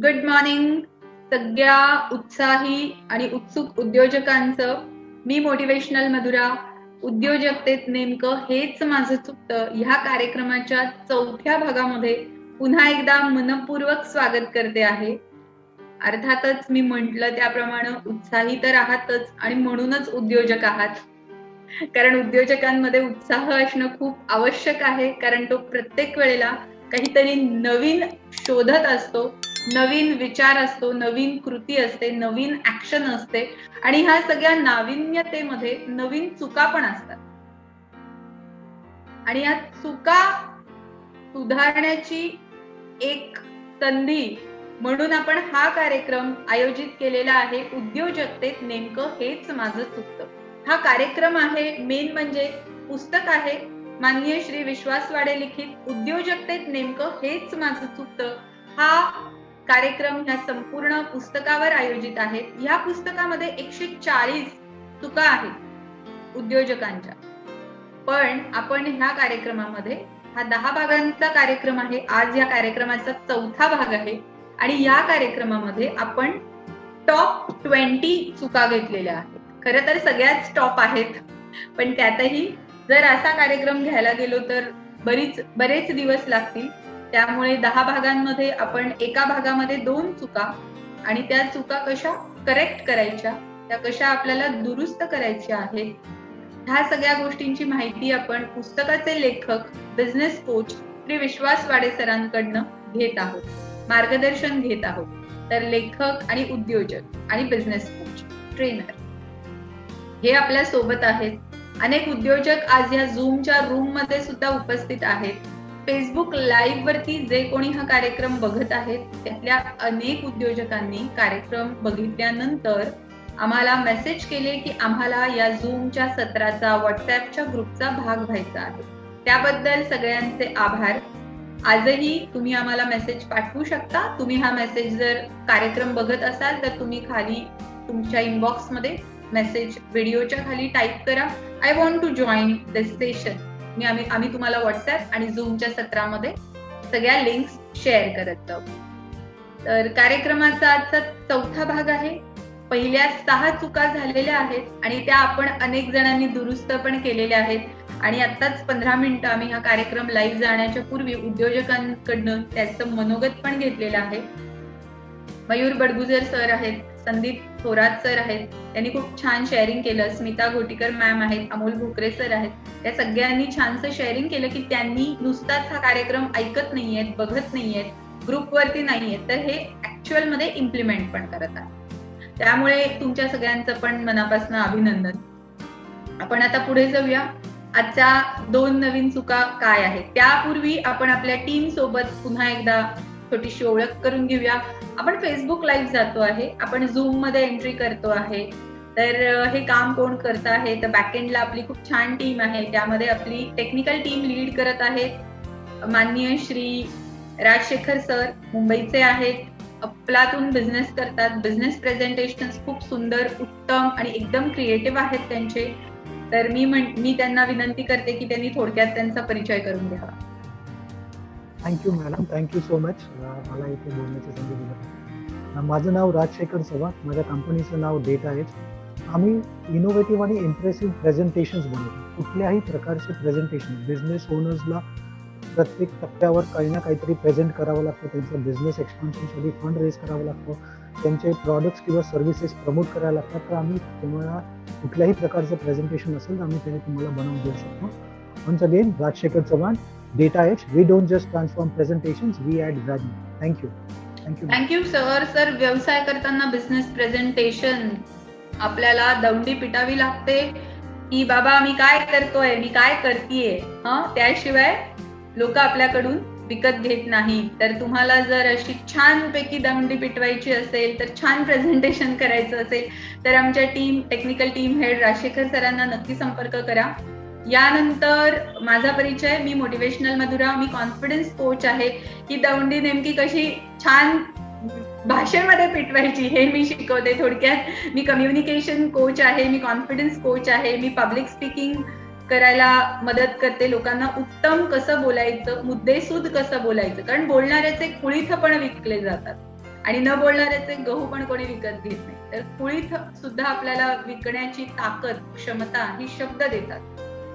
Good morning सगळ्या उत्साही आणि उत्सुक उद्योजकांचं. मी मोटिवेशनल मधुरा. उद्योजकतेत नेमकं हेच माझं चुकतं ह्या कार्यक्रमाच्या 4थ्या भागामध्ये पुन्हा एकदा मनपूर्वक स्वागत करते आहे. अर्थातच मी म्हटलं त्याप्रमाणे उत्साही तर आहातच आणि म्हणूनच उद्योजक आहात. कारण उद्योजकांमध्ये उत्साह असणं खूप आवश्यक आहे, कारण तो प्रत्येक वेळेला काहीतरी नवीन शोधत असतो, नवीन विचार असतो, नवीन कृती असते, नवीन ऍक्शन असते आणि ह्या सगळ्या नाविन्यतेमध्ये नवीन चुका पण असतात आणि या चुका सुधारण्याची एक संधी म्हणून आपण हा कार्यक्रम आयोजित केलेला आहे. उद्योजकतेत नेमकं हेच माझं चुकतं. हा कार्यक्रम आहे, मेन म्हणजे पुस्तक आहे माननीय श्री विश्वास वाडे लिखित उद्योजकतेत नेमकं हेच माझं चुकतं. हा कार्यक्रम ह्या संपूर्ण पुस्तकावर आयोजित आहे. या पुस्तकामध्ये 140 चुका आहेत उद्योजकांच्या, पण आपण ह्या कार्यक्रमामध्ये हा 10 भागांचा कार्यक्रम आहे. आज या कार्यक्रमाचा 4था भाग आहे आणि या कार्यक्रमामध्ये आपण टॉप 20 चुका घेतलेल्या आहेत. खरं तर सगळ्याच टॉप आहेत, पण त्यातही जर असा कार्यक्रम घ्यायला गेलो तर बरेच दिवस लागतील. त्यामुळे 10 भागांमध्ये आपण एका भागामध्ये 2 चुका आणि त्या चुका कशा करेक्ट करायच्या, त्या कशा आपल्याला दुरुस्त करायच्या आहेत, ह्या सगळ्या गोष्टींची माहिती आपण पुस्तकाचे लेखक बिझनेस कोच श्री विश्वास वाडे सरांकडनं घेत आहोत, मार्गदर्शन घेत आहोत. तर लेखक आणि उद्योजक आणि बिझनेस कोच ट्रेनर हे आपल्या सोबत आहेत. अनेक उद्योजक आज या झूमच्या रूम मध्ये सुद्धा उपस्थित आहेत. फेसबुक लाईव्ह वरती जे कोणी हा कार्यक्रम बघत आहेत त्यातल्या अनेक उद्योजकांनी कार्यक्रम बघितल्यानंतर आम्हाला मेसेज केले की आम्हाला या झूमच्या सत्राचा व्हॉट्सअपच्या ग्रुपचा भाग व्हायचा आहे. त्याबद्दल सगळ्यांचे आभार. आजही तुम्ही आम्हाला मेसेज पाठवू शकता. तुम्ही हा मेसेज जर कार्यक्रम बघत असाल तर तुम्ही खाली तुमच्या इनबॉक्स मध्ये मेसेज व्हिडिओच्या खाली टाईप करा, I want to join this session. आम्ही तुम्हाला व्हॉट्सअप आणि झूमच्या सत्रामध्ये सगळ्या लिंक्स शेअर करत जाऊ. तर कार्यक्रमाचा आजचा 4था भाग आहे. पहिल्या 6 चुका झालेल्या आहेत आणि त्या आपण अनेक जणांनी दुरुस्त पण केलेल्या आहेत आणि आताच 15 मिनिटं आम्ही हा कार्यक्रम लाईव्ह जाण्याच्या पूर्वी उद्योजकांकडनं त्याचं मनोगत पण घेतलेलं आहे. मयूर बडगुजर सर आहेत, संदीप थोरात सर आहेत, त्यांनी खूप छान शेअरिंग केलं. स्मिता घोटीकर मॅम आहेत, अमोल भोकरे सर आहेत, त्या सगळ्यांनी छानसं शेअरिंग केलं की त्यांनी नुसताच हा कार्यक्रम ऐकत नाहीयेत, बघत नाहीयेत, ग्रुपवरती नाहीयेत, तर हे ऍक्च्युअल मध्ये इम्प्लिमेंट पण करत आहेत. त्यामुळे तुमच्या सगळ्यांचं पण मनापासून अभिनंदन. आपण आता पुढे जाऊया. आजच्या 2 नवीन चुका काय आहेत त्यापूर्वी आपण आपल्या टीम सोबत पुन्हा एकदा छोटीशी ओळख करून घेऊया. आपण फेसबुक लाईव्ह जातो आहे, आपण झूम मध्ये एंट्री करतो आहे. तर हे काम कोण करत आहे, तर बॅकएंडला आपली खूप छान टीम आहे. त्यामध्ये आपली टेक्निकल टीम लीड करत आहेत माननीय श्री राजशेखर सर, मुंबईचे आहेत, अप्लातून बिझनेस करतात. बिझनेस प्रेझेंटेशन खूप सुंदर, उत्तम आणि एकदम क्रिएटिव्ह आहेत त्यांचे. तर मी त्यांना विनंती करते की त्यांनी थोडक्यात त्यांचा परिचय करून घ्यावा. Thank you madam, thank you so much मला इथे बोलण्याची संधी दिली. माझं नाव राजशेखर चव्हाण, माझ्या कंपनीचं नाव डेटा एज. आम्ही इनोव्हेटिव्ह आणि इम्प्रेसिव्ह प्रेझेंटेशन्स बनवतो. कुठल्याही प्रकारचे प्रेझेंटेशन बिझनेस ओनर्सला प्रत्येक टप्प्यावर काही ना काहीतरी प्रेझेंट करावं लागतं. त्यांचं बिझनेस एक्सपान्शनसाठी फंड रेज करावं लागतं, त्यांचे प्रॉडक्ट्स किंवा सर्व्हिसेस प्रमोट करायला लागतात. तर आम्ही तुम्हाला कुठल्याही प्रकारचं प्रेझेंटेशन असेल तर आम्ही त्याने तुम्हाला बनवून देऊ शकतो. Once again, Rajshekhar Chavan, Data Edge. We don't just transform presentations, we add value. Thank you. Thank you sir. व्यवसाय करताना बिझनेस प्रेझेंटेशन आपल्याला दौंडी पिटावी लागते की बाबा मी काय करतोय, मी काय करतीये, त्याशिवाय लोक आपल्याकडून विकत घेत नाही. तर तुम्हाला जर अशी छानपैकी दौंडी पिटवायची असेल, तर छान प्रेझेंटेशन करायचं असेल तर आमच्या टेक्निकल टीम हेड राजशेखर सरांना नक्की संपर्क करा. यानंतर माझा परिचय, मी मोटिवेशनल मधुरा, मी कॉन्फिडन्स कोच आहे. ही दौंडी नेमकी कशी छान भाषेमध्ये पिटवायची हे मी शिकवते. थोडक्यात मी कम्युनिकेशन कोच आहे, मी कॉन्फिडन्स कोच आहे, मी पब्लिक स्पीकिंग करायला मदत करते. लोकांना उत्तम कसं बोलायचं, मुद्देसूद कसं बोलायचं, कारण बोलणाऱ्याचे कुळीथ पण विकले जातात. आणि न बोलणाऱ्याचे गहू पण कोणी विकत घेत नाही. तर कुळीथ सुद्धा आपल्याला विकण्याची ताकद, क्षमता ही शब्द देतात.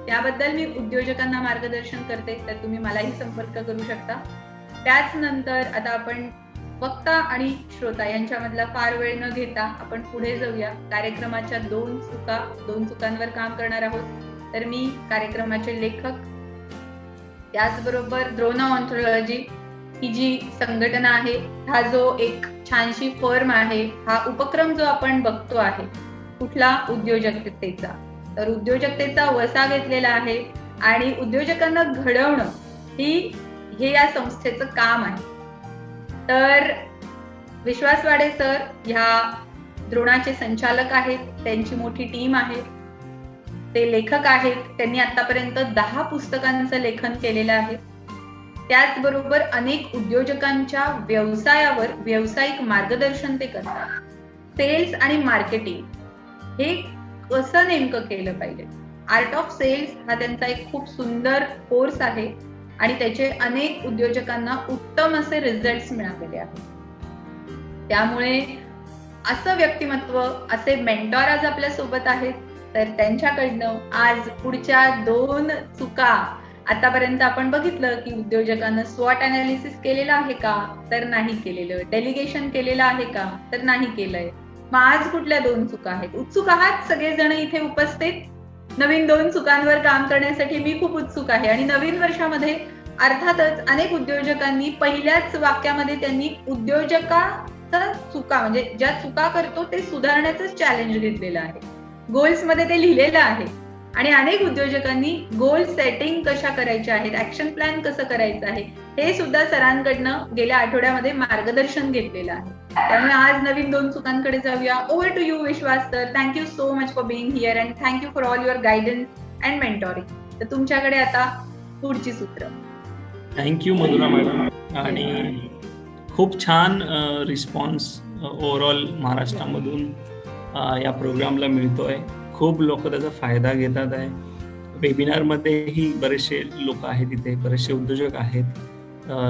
त्याबद्दल मी उद्योजकांना मार्गदर्शन करते, तर तुम्ही मलाही संपर्क करू शकता. त्याच नंतर आता आपण वक्ता आणि श्रोता यांच्यामधला फार वेळ न घेता आपण पुढे जाऊया. कार्यक्रमाच्या दोन चुकांवर काम करणार आहोत. तर मी कार्यक्रमाचे लेखक, त्याचबरोबर द्रोणा ऑन्थॉलॉजी ही जी संघटना आहे, हा जो एक छानशी फर्म आहे, हा उपक्रम जो आपण बघतो आहे कुठला, उद्योजकतेचा, तर उद्योजकतेचा वसा घेतलेला आहे आणि उद्योजकांना घडवणं हे या संस्थेचं काम आहे. तर विश्वास वाडे सर ह्या द्रोणाचे संचालक आहेत, त्यांची मोठी टीम आहे, ते लेखक आहेत, त्यांनी आतापर्यंत 10 पुस्तकांचं लेखन केलेलं आहे. त्याचबरोबर अनेक उद्योजकांच्या व्यवसायावर व्यावसायिक मार्गदर्शन ते करतात. सेल्स आणि मार्केटिंग हे कसं नेमकं केलं पाहिजे, आर्ट ऑफ सेल्स हा त्यांचा एक खूप सुंदर कोर्स आहे आणि त्याचे अनेक उद्योजकांना उत्तम असे रिझल्ट्स मिळालेले आहेत. त्यामुळे असं व्यक्तिमत्व, असे मेंटॉर आज आपल्या सोबत आहेत. तर त्यांच्याकडनं आज पुढच्या 2 चुका, आतापर्यंत आपण बघितलं की उद्योजकांना स्वॉट अनालिसिस केलेलं आहे का, तर नाही केलेलं. डेलिगेशन केलेलं आहे का, तर नाही केलंय. मग आज कुठल्या 2 चुका आहेत? उत्सुक आहात सगळेजण इथे उपस्थित? नवीन 2 चुकांवर काम करण्यासाठी मी खूप उत्सुक आहे. आणि नवीन वर्षामध्ये अर्थातच अनेक उद्योजकांनी पहिल्याच वाक्यामध्ये त्यांनी उद्योजकाचा चुका, म्हणजे ज्या चुका करतो ते सुधारण्याचं चॅलेंज घेतलेलं आहे. गोल्स मध्ये ते लिहिलेलं आहे आणि अनेक उद्योजकांनी गोल सेटिंग कशा करायच्या आहेत, ऍक्शन प्लॅन कसं करायचं आहे, हे सुद्धा सरांकडनं गेल्या आठवड्यामध्ये मार्गदर्शन घेतलेलं आहे. त्यामुळे आज नवीन 2 चुकांकडे जाऊया. Over to you Vishwas sir. Thank you so much for being here and thank you for all your guidance and mentoring. तर तुमच्याकडे आता पुढची सूत्र. Thank you Madhura madam. आणि खूप छान रिस्पॉन्स ओव्हरऑल महाराष्ट्रामधून या प्रोग्रामला मिळतोय. खूप लोक त्याचा फायदा घेतात आहे. वेबिनारमध्येही बरेचसे लोक आहेत, तिथे बरेचसे उद्योजक आहेत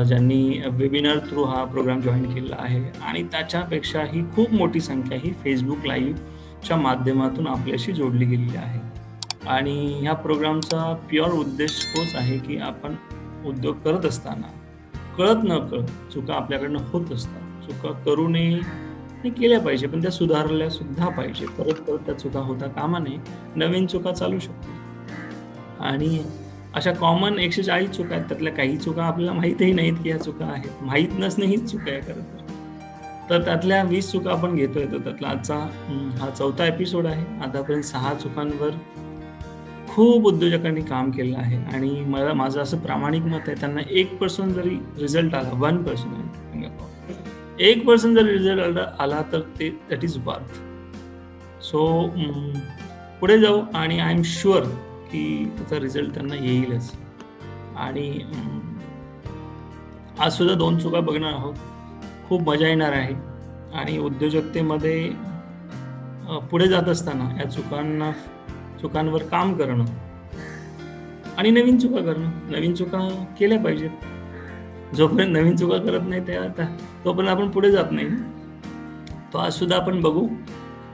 ज्यांनी वेबिनार थ्रू हा प्रोग्राम जॉईन केलेला आहे. आणि त्याच्यापेक्षाही खूप मोठी संख्या ही फेसबुक लाईव्हच्या माध्यमातून आपल्याशी जोडली गेलेली आहे. आणि ह्या प्रोग्रामचा प्युअर उद्देश तोच आहे की आपण उद्योग करत असताना कळत न कळत चुका आपल्याकडनं होत असतात. चुका करू नये, केल्या पाहिजे, पण त्या सुधारल्या सुद्धा पाहिजे. परत त्या चुका होता कामा नये. नवीन चुका चालू शकतो. आणि अशा कॉमन 140 चुका आहेत, त्यातल्या काही चुका आपल्याला माहीतही नाहीत की ह्या चुका आहेत. माहीत नसणे हीच चुका आहे खरं तर त्यातल्या 20 चुका आपण घेतोय. तर त्यातला आजचा हा 4था एपिसोड आहे. आतापर्यंत 6 चुकांवर खूप उद्योजकांनी काम केलं आहे. आणि माझं असं प्रामाणिक मत आहे, त्यांना 1% जरी रिझल्ट आला, 1% जर रिझल्ट आला तर ते दॅट इज वर्थ. सो पुढे जाऊ आणि आय एम शुअर की त्याचा रिझल्ट त्यांना येईलच. आणि आज सुद्धा 2 चुका बघणार आहोत. खूप मजा येणार आहे. आणि उद्योजकतेमध्ये पुढे जात असताना या चुकांवर काम करणं आणि नवीन चुका करणं. नवीन चुका केल्या पाहिजेत. जोपर्यंत नवीन चुका करत नाही तोपर्यंत आपण पुढे जात नाही. तो आज सुद्धा आपण बघू.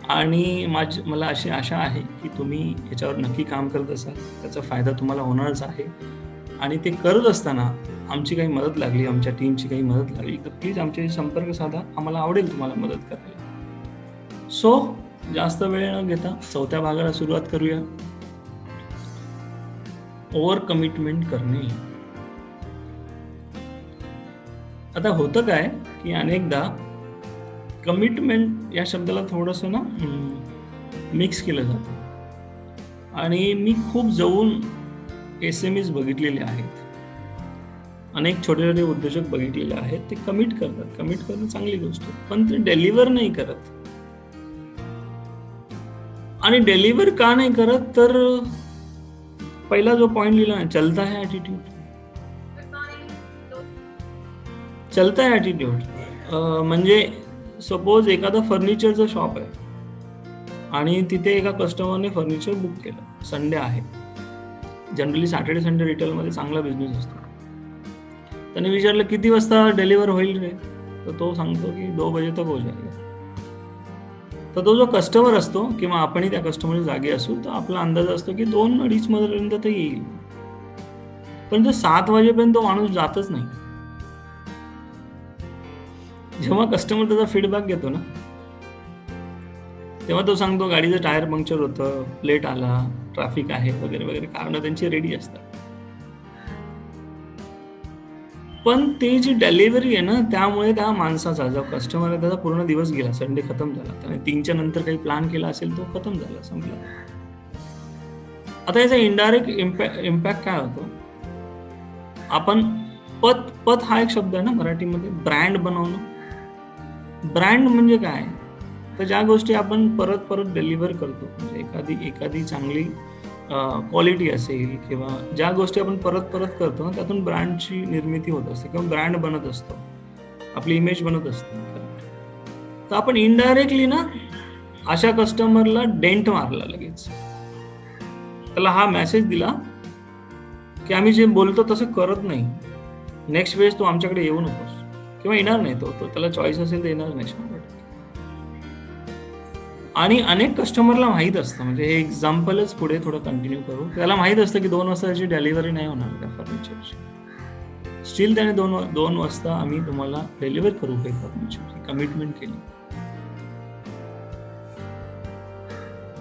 आणि मला अशी आशा आहे की तुम्ही याच्यावर नक्की काम करत असाल. त्याचा फायदा तुम्हाला होणारच आहे. आणि ते करत असताना आमची काही मदत लागली, आमच्या टीमची काही मदत लागली तर प्लीज आमच्याशी संपर्क साधा. आम्हाला आवडेल तुम्हाला मदत करायला. सो जास्त वेळ न घेता 4थ्या भागाला सुरुवात करूया. ओव्हर कमिटमेंट करणे. आता होतं काय की अनेकदा कमिटमेंट या शब्दाला थोडंसं मिक्स केलं जातं. आणि मी खूप जवळून SMEs बघितलेले आहेत. अनेक छोटे छोटे उद्योजक बघितलेले आहेत. ते कमिट करतात. कमिट करणं चांगली गोष्ट, पण ते डेलिव्हर नाही करत. आणि डेलिव्हर का नाही करत तर पहिला जो पॉइंट लिहिला ना, चलता है ॲटिट्यूड. चलता है ॲटिट्यूड म्हणजे सपोज एखादं फर्निचरचं शॉप आहे आणि तिथे एका कस्टमरने फर्निचर बुक केलं. संडे आहे, जनरली सॅटर्डे संडे रिटेलमध्ये चांगला बिझनेस असतो. त्याने विचारलं किती वाजता डिलिव्हर होईल रे. तर तो सांगतो की 2 बजे तक हो जाएगा. तर तो जो कस्टमर असतो किंवा आपणही त्या कस्टमरच्या जागी असू तर आपला अंदाज असतो की 2-2:30 पर्यंत तर येईल. पण तो 7 वाजेपर्यंत तो माणूस जातच नाही. जेव्हा कस्टमर त्याचा फीडबॅक घेतो ना तेव्हा तो सांगतो गाडीचं टायर पंक्चर होतं, लेट आला, ट्रॅफिक आहे वगैरे वगैरे कारणं त्यांची रेडी असतात. पण ते जी डिलिव्हरी आहे ना त्यामुळे त्या माणसाचा जो कस्टमर आहे त्याचा पूर्ण दिवस गेला, संडे खतम झाला. त्याने 3च्या नंतर काही प्लॅन केला असेल तो खतम झाला, संपला. आता याचा इनडायरेक्ट इम्पॅक्ट काय होतो? आपण पत हा एक शब्द आहे ना मराठीमध्ये, ब्रँड बनवणं. ब्रँड म्हणजे काय? तर ज्या गोष्टी आपण परत परत डिलिव्हर करतो, म्हणजे एखादी चांगली क्वालिटी असेल किंवा ज्या गोष्टी आपण परत परत करतो ना त्यातून ब्रँडची निर्मिती होत असते किंवा ब्रँड बनत असतो, आपली इमेज बनत असते. तर आपण इनडायरेक्टली ना अशा कस्टमरला डेंट मारला, लगेच त्याला हा मेसेज दिला की आम्ही जे बोलतो तसं करत नाही, नेक्स्ट वेळेस तू आमच्याकडे येऊ नकोस किंवा येणार नाही. तो त्याला चॉईस असेल तर येणार नाही. आणि अनेक कस्टमरला माहीत असतं, म्हणजे हे एक्झाम्पलच पुढे थोडं कंटिन्यू करू, त्याला माहीत असतं की 2 वाजताची डिलिव्हरी नाही होणार त्या फर्निचरची. स्टील त्याने 2 वाजता आम्ही तुम्हाला डिलिव्हर करू हे फर्निचर, कमिटमेंट केली.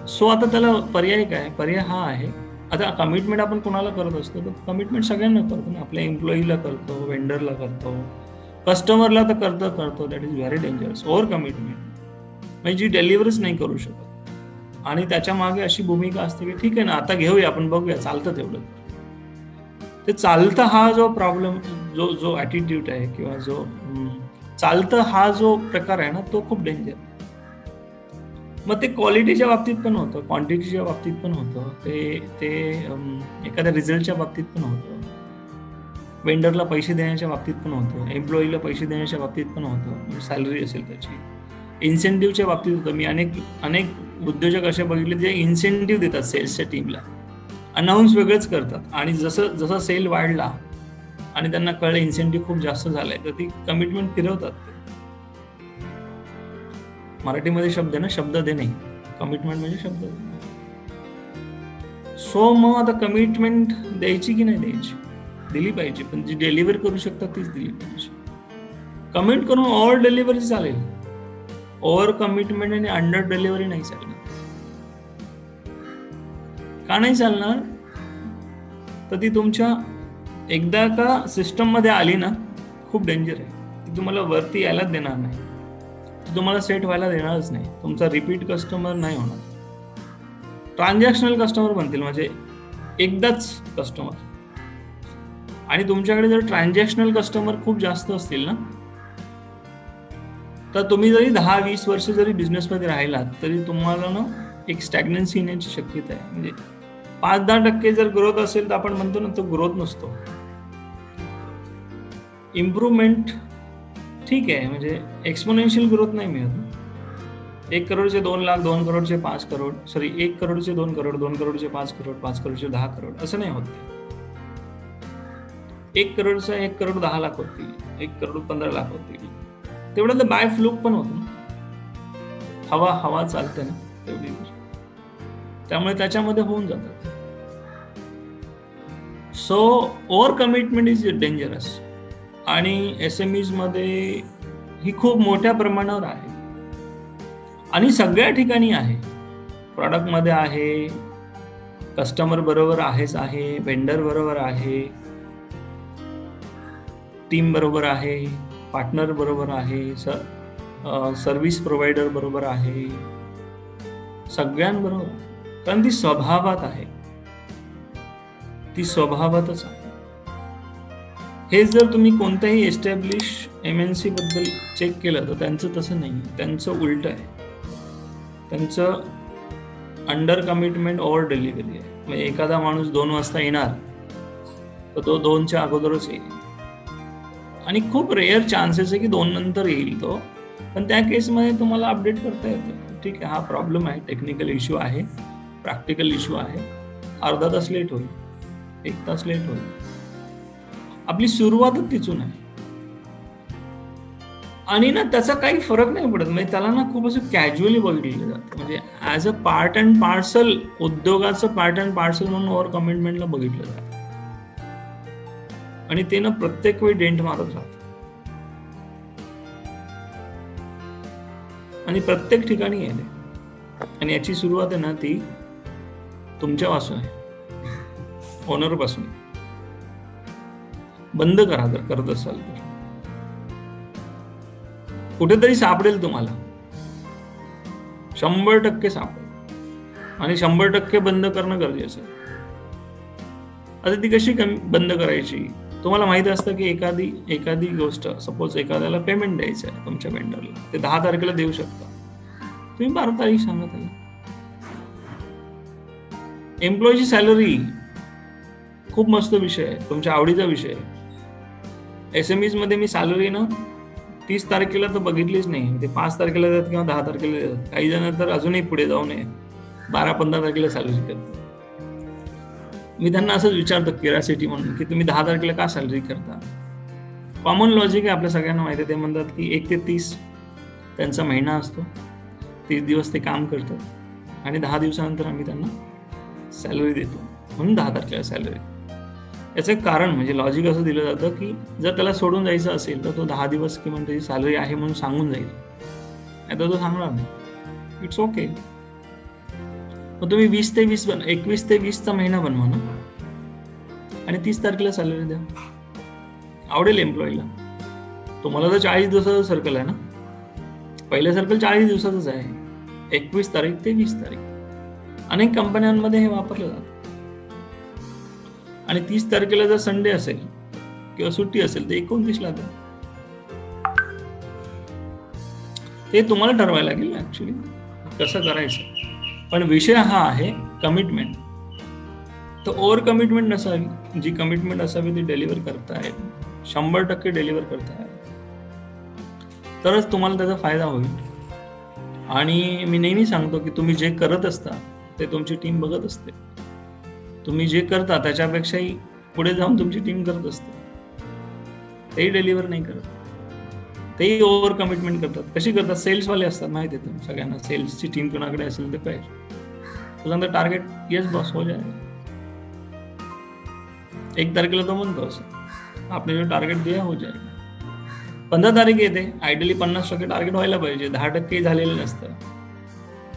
सो आता त्याला पर्याय काय? पर्याय हा आहे, आता कमिटमेंट आपण कोणाला करत असतो? तर कमिटमेंट सगळ्यांना करतो ना, आपल्या एम्प्लॉईला करतो, वेंडरला करतो, कस्टमरला तर करतो. That is very dangerous. Over commitment म्हणजे जी डिलिव्हरीच नाही करू शकत. आणि त्याच्या मागे अशी भूमिका असते की ठीक आहे ना, आता घेऊया, आपण बघूया, चालतं तेवढं. ते चालतं हा जो प्रॉब्लेम, जो ॲटिट्यूड आहे किंवा जो चालतं हा जो प्रकार आहे ना तो खूप डेंजर. मग ते क्वालिटीच्या बाबतीत पण होतं, क्वांटिटीच्या बाबतीत पण होतं, ते एखाद्या रिझल्टच्या बाबतीत पण होतं, वेंडरला पैसे देण्याच्या बाबतीत पण होतं, एम्प्लॉईला पैसे देण्याच्या बाबतीत पण होतं, सॅलरी असेल त्याची, इन्सेंटिव्हच्या बाबतीत होतं. मी अनेक उद्योजक असे बघितले जे इन्सेंटिव्ह देतात सेल्सच्या टीमला, अनाऊन्स वेगळंच करतात, आणि जसं सेल वाढला आणि त्यांना कळलं इन्सेंटिव्ह खूप जास्त झालाय तर ती कमिटमेंट फिरवतात. मराठीमध्ये शब्द आहे ना, शब्द देणे. कमिटमेंट म्हणजे शब्द देणे. सो मग आता कमिटमेंट द्यायची की नाही द्यायची? दिली पाहिजे, पण जी डिलिव्हर करू शकतात तीच दिली पाहिजे. कमिट करून ओव्हर डिलिव्हरी चालेल, ओव्हर कमिटमेंट आणि अंडर डिलिव्हरी नाही चालणार. का नाही चालणार? तर ती तुमच्या एकदा का सिस्टम मध्ये आली ना खूप डेंजर आहे. ती तुम्हाला वरती यायलाच देणार नाही, ती तुम्हाला सेट व्हायला देणारच नाही. तुमचा रिपीट कस्टमर नाही होणार, ट्रान्झॅक्शनल कस्टमर बनतील, म्हणजे एकदाच कस्टमर. आणि तुमच्याकडे जर ट्रान्झॅक्शनल कस्टमर खूप जास्त असतील ना तर तुम्ही जरी 10-20 वर्ष जरी बिझनेसमध्ये राहिलात तरी तुम्हाला ना एक स्टॅग्नन्सी येण्याची शक्यता आहे. म्हणजे 5-10% जर ग्रोथ असेल तर आपण म्हणतो ना तो ग्रोथ नसतो. इम्प्रूव्हमेंट ठीक आहे, म्हणजे एक्सपोनेन्शियल ग्रोथ नाही मिळत. 1 करोडचे 2 लाख, 2 करोडचे 5 करोड, 1 करोडचे 2 करोड, 2 करोडचे 5 करोड, 5 करोडचे 10 करोड असं नाही होत. 1 करोडचा 1 करोड 10 लाख होतील, 1 करोड 15 लाख होतील. तेवढं तर बाय फ्लूक पण होतं ना, हवा चालते ना तेवढी, त्यामुळे त्याच्यामध्ये होऊन जातात. So over commitment is dangerous. आणि SMEs मध्ये ही खूप मोठ्या प्रमाणावर आहे आणि सगळ्या ठिकाणी आहे. प्रॉडक्ट मध्ये आहे, कस्टमर बरोबर आहेच आहे, वेंडर बरोबर आहे, टीम बरोबर आहे, पार्टनर बरोबर आहे, सर्व्हिस प्रोव्हायडर बरोबर आहे, सगळ्यांबरोबर. कारण ती स्वभावात आहे, ती स्वभावातच आहे. हे जर तुम्ही कोणत्याही एस्टॅब्लिश MNC बद्दल चेक केलं तर त्यांचं तसं नाही, त्यांचं उलट आहे. त्यांचं अंडर कमिटमेंट ओव्हर डिलिव्हरी आहे. म्हणजे एखादा माणूस 2 वाजता येणार तर तो 2च्या अगोदरच येईल, आणि खूप रेअर चान्सेस आहे की 2 नंतर येईल तो. पण त्या केसमध्ये तुम्हाला अपडेट करता येतं, ठीक आहे हा प्रॉब्लेम आहे, टेक्निकल इश्यू आहे, प्रॅक्टिकल इश्यू आहे, अर्धा तास लेट होईल, 1 तास लेट होईल. आपली सुरुवातच तिथून आहे. आणि ना त्याचा काही फरक नाही पडत, म्हणजे त्याला ना खूप असं कॅज्युअली बघितलं जातं, म्हणजे as a part and parcel, उद्योगाचं पार्ट अँड पार्सल म्हणून ओव्हर कमिटमेंटला बघितलं जातं. आणि ते ना प्रत्येक वेळी डेंट मारत राहत आणि प्रत्येक ठिकाणी आहे. आणि याची सुरुवात आहे ना ती तुमच्यापासून आहे, ओनर पासून. बंद करा जर करत असाल तर. कुठेतरी सापडेल तुम्हाला, 100% सापडेल. आणि 100% बंद करणं गरजेचं आहे. आता ती कशी बंद करायची? तुम्हाला माहित असतं की एखादी गोष्ट, सपोज एखाद्याला पेमेंट द्यायचं आहे तुमच्या वेंडरला, ते 10 तारखेला देऊ शकता. तुम्ही 12 तारीख सांगा त्याला. एम्प्लॉईची सॅलरी खूप मस्त विषय आहे, तुमच्या आवडीचा विषय आहे. SMEs मध्ये मी सॅलरी ना 30 तारखेला तर बघितलीच नाही, ते 5 तारखेला देतात किंवा 10 तारखेला देतात. काही जण तर अजूनही पुढे जाऊ नये 12-15 तारखेला सॅलरी करतात. मी त्यांना असंच विचारतो क्युरिओसिटी म्हणून की तुम्ही 10 तारखेला का सॅलरी करता? कॉमन लॉजिक आहे, आपल्या सगळ्यांना माहिती आहे. ते म्हणतात की 1 ते 30 त्यांचा महिना असतो, 30 दिवस ते काम करतात आणि 10 दिवसानंतर आम्ही त्यांना सॅलरी देतो, म्हणून 10 तारखेला सॅलरी. याचं एक कारण म्हणजे लॉजिक असं दिलं जातं की जर त्याला सोडून जायचं असेल तर तो 10 दिवस किंवा त्याची सॅलरी आहे म्हणून सांगून जाईल, नाही तर तो सांगणार नाही. It's okay. मग तुम्ही 20 ते 20 21 ते 20चा महिना बनवा ना आणि 30 तारखेला सॅलरी द्या. आवडेल एम्प्लॉईला. तुम्हाला तर 40 दिवसाचं सर्कल आहे ना, पहिलं सर्कल 40 दिवसाचंच आहे, 21 तारीख ते 20 तारीख. अनेक कंपन्यांमध्ये हे वापरलं जातं. आणि 30 तारखेला जर संडे असेल किंवा सुट्टी असेल तर 29ला द्या. ते तुम्हाला ठरवायला लागेल ऍक्च्युली कसं करायचं. पण विषय हा आहे कमिटमेंट. तर ओव्हर कमिटमेंट नसावी, जी कमिटमेंट असावी ती डिलिव्हर करताय, 100% डिलिव्हर करताय, तरच तुम्हाला त्याचा फायदा होईल. आणि मी नेहमी सांगतो की तुम्ही जे करत असता ते तुमची टीम बघत असते. तुम्ही जे करता त्याच्यापेक्षाही पुढे जाऊन तुमची टीम करत असते. तेही डिलिव्हर नाही करत, तेही ओव्हर कमिटमेंट करतात. कशी करतात? सेल्सवाले असतात, माहिती आहे सगळ्यांना. सेल्सची टीम कोणाकडे असेल तर काय, तो सांगता टार्गेट येस बॉस हो जाएगा. 1 तारखेला तो म्हणतो असं, आपने जो टार्गेट दिया हो जाएगा. 15 तारीख येते, आयडियली 50% टार्गेट व्हायला पाहिजे, 10% झालेलं नसतं.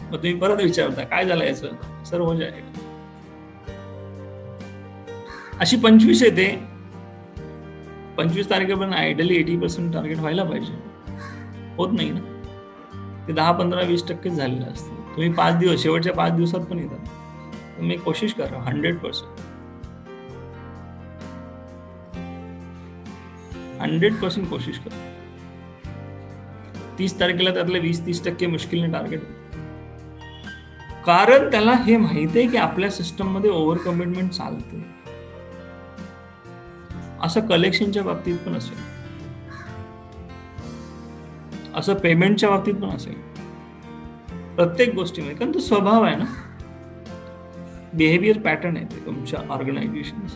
मग तुम्ही परत विचारता काय झालं याचं? सर हो जाएगा. अशी 25 येते, 25 तारखेपर्यंत आयडियली 80% टार्गेट व्हायला पाहिजे, होत नाही ना. ते 10, 15, 20% झालेलं असतं. तुम्ही 5 दिवस, शेवटच्या 5 दिवसात पण येतात. तुम्ही कोशिश करा 100%. 100% कोशिश करा. 30 तारखेला त्यातले 20-30% मुश्किलने टार्गेट होतं. कारण त्याला हे माहिती आहे की आपल्या सिस्टम मध्ये ओव्हर कमिटमेंट चालते. असं कलेक्शनच्या बाबतीत पण असेल, असं पेमेंटच्या बाबतीत पण असेल, प्रत्येक गोष्टीमध्ये. कारण तो स्वभाव आहे ना, बिहेवियर पॅटर्न आहे ते तुमच्या ऑर्गनायझेशन.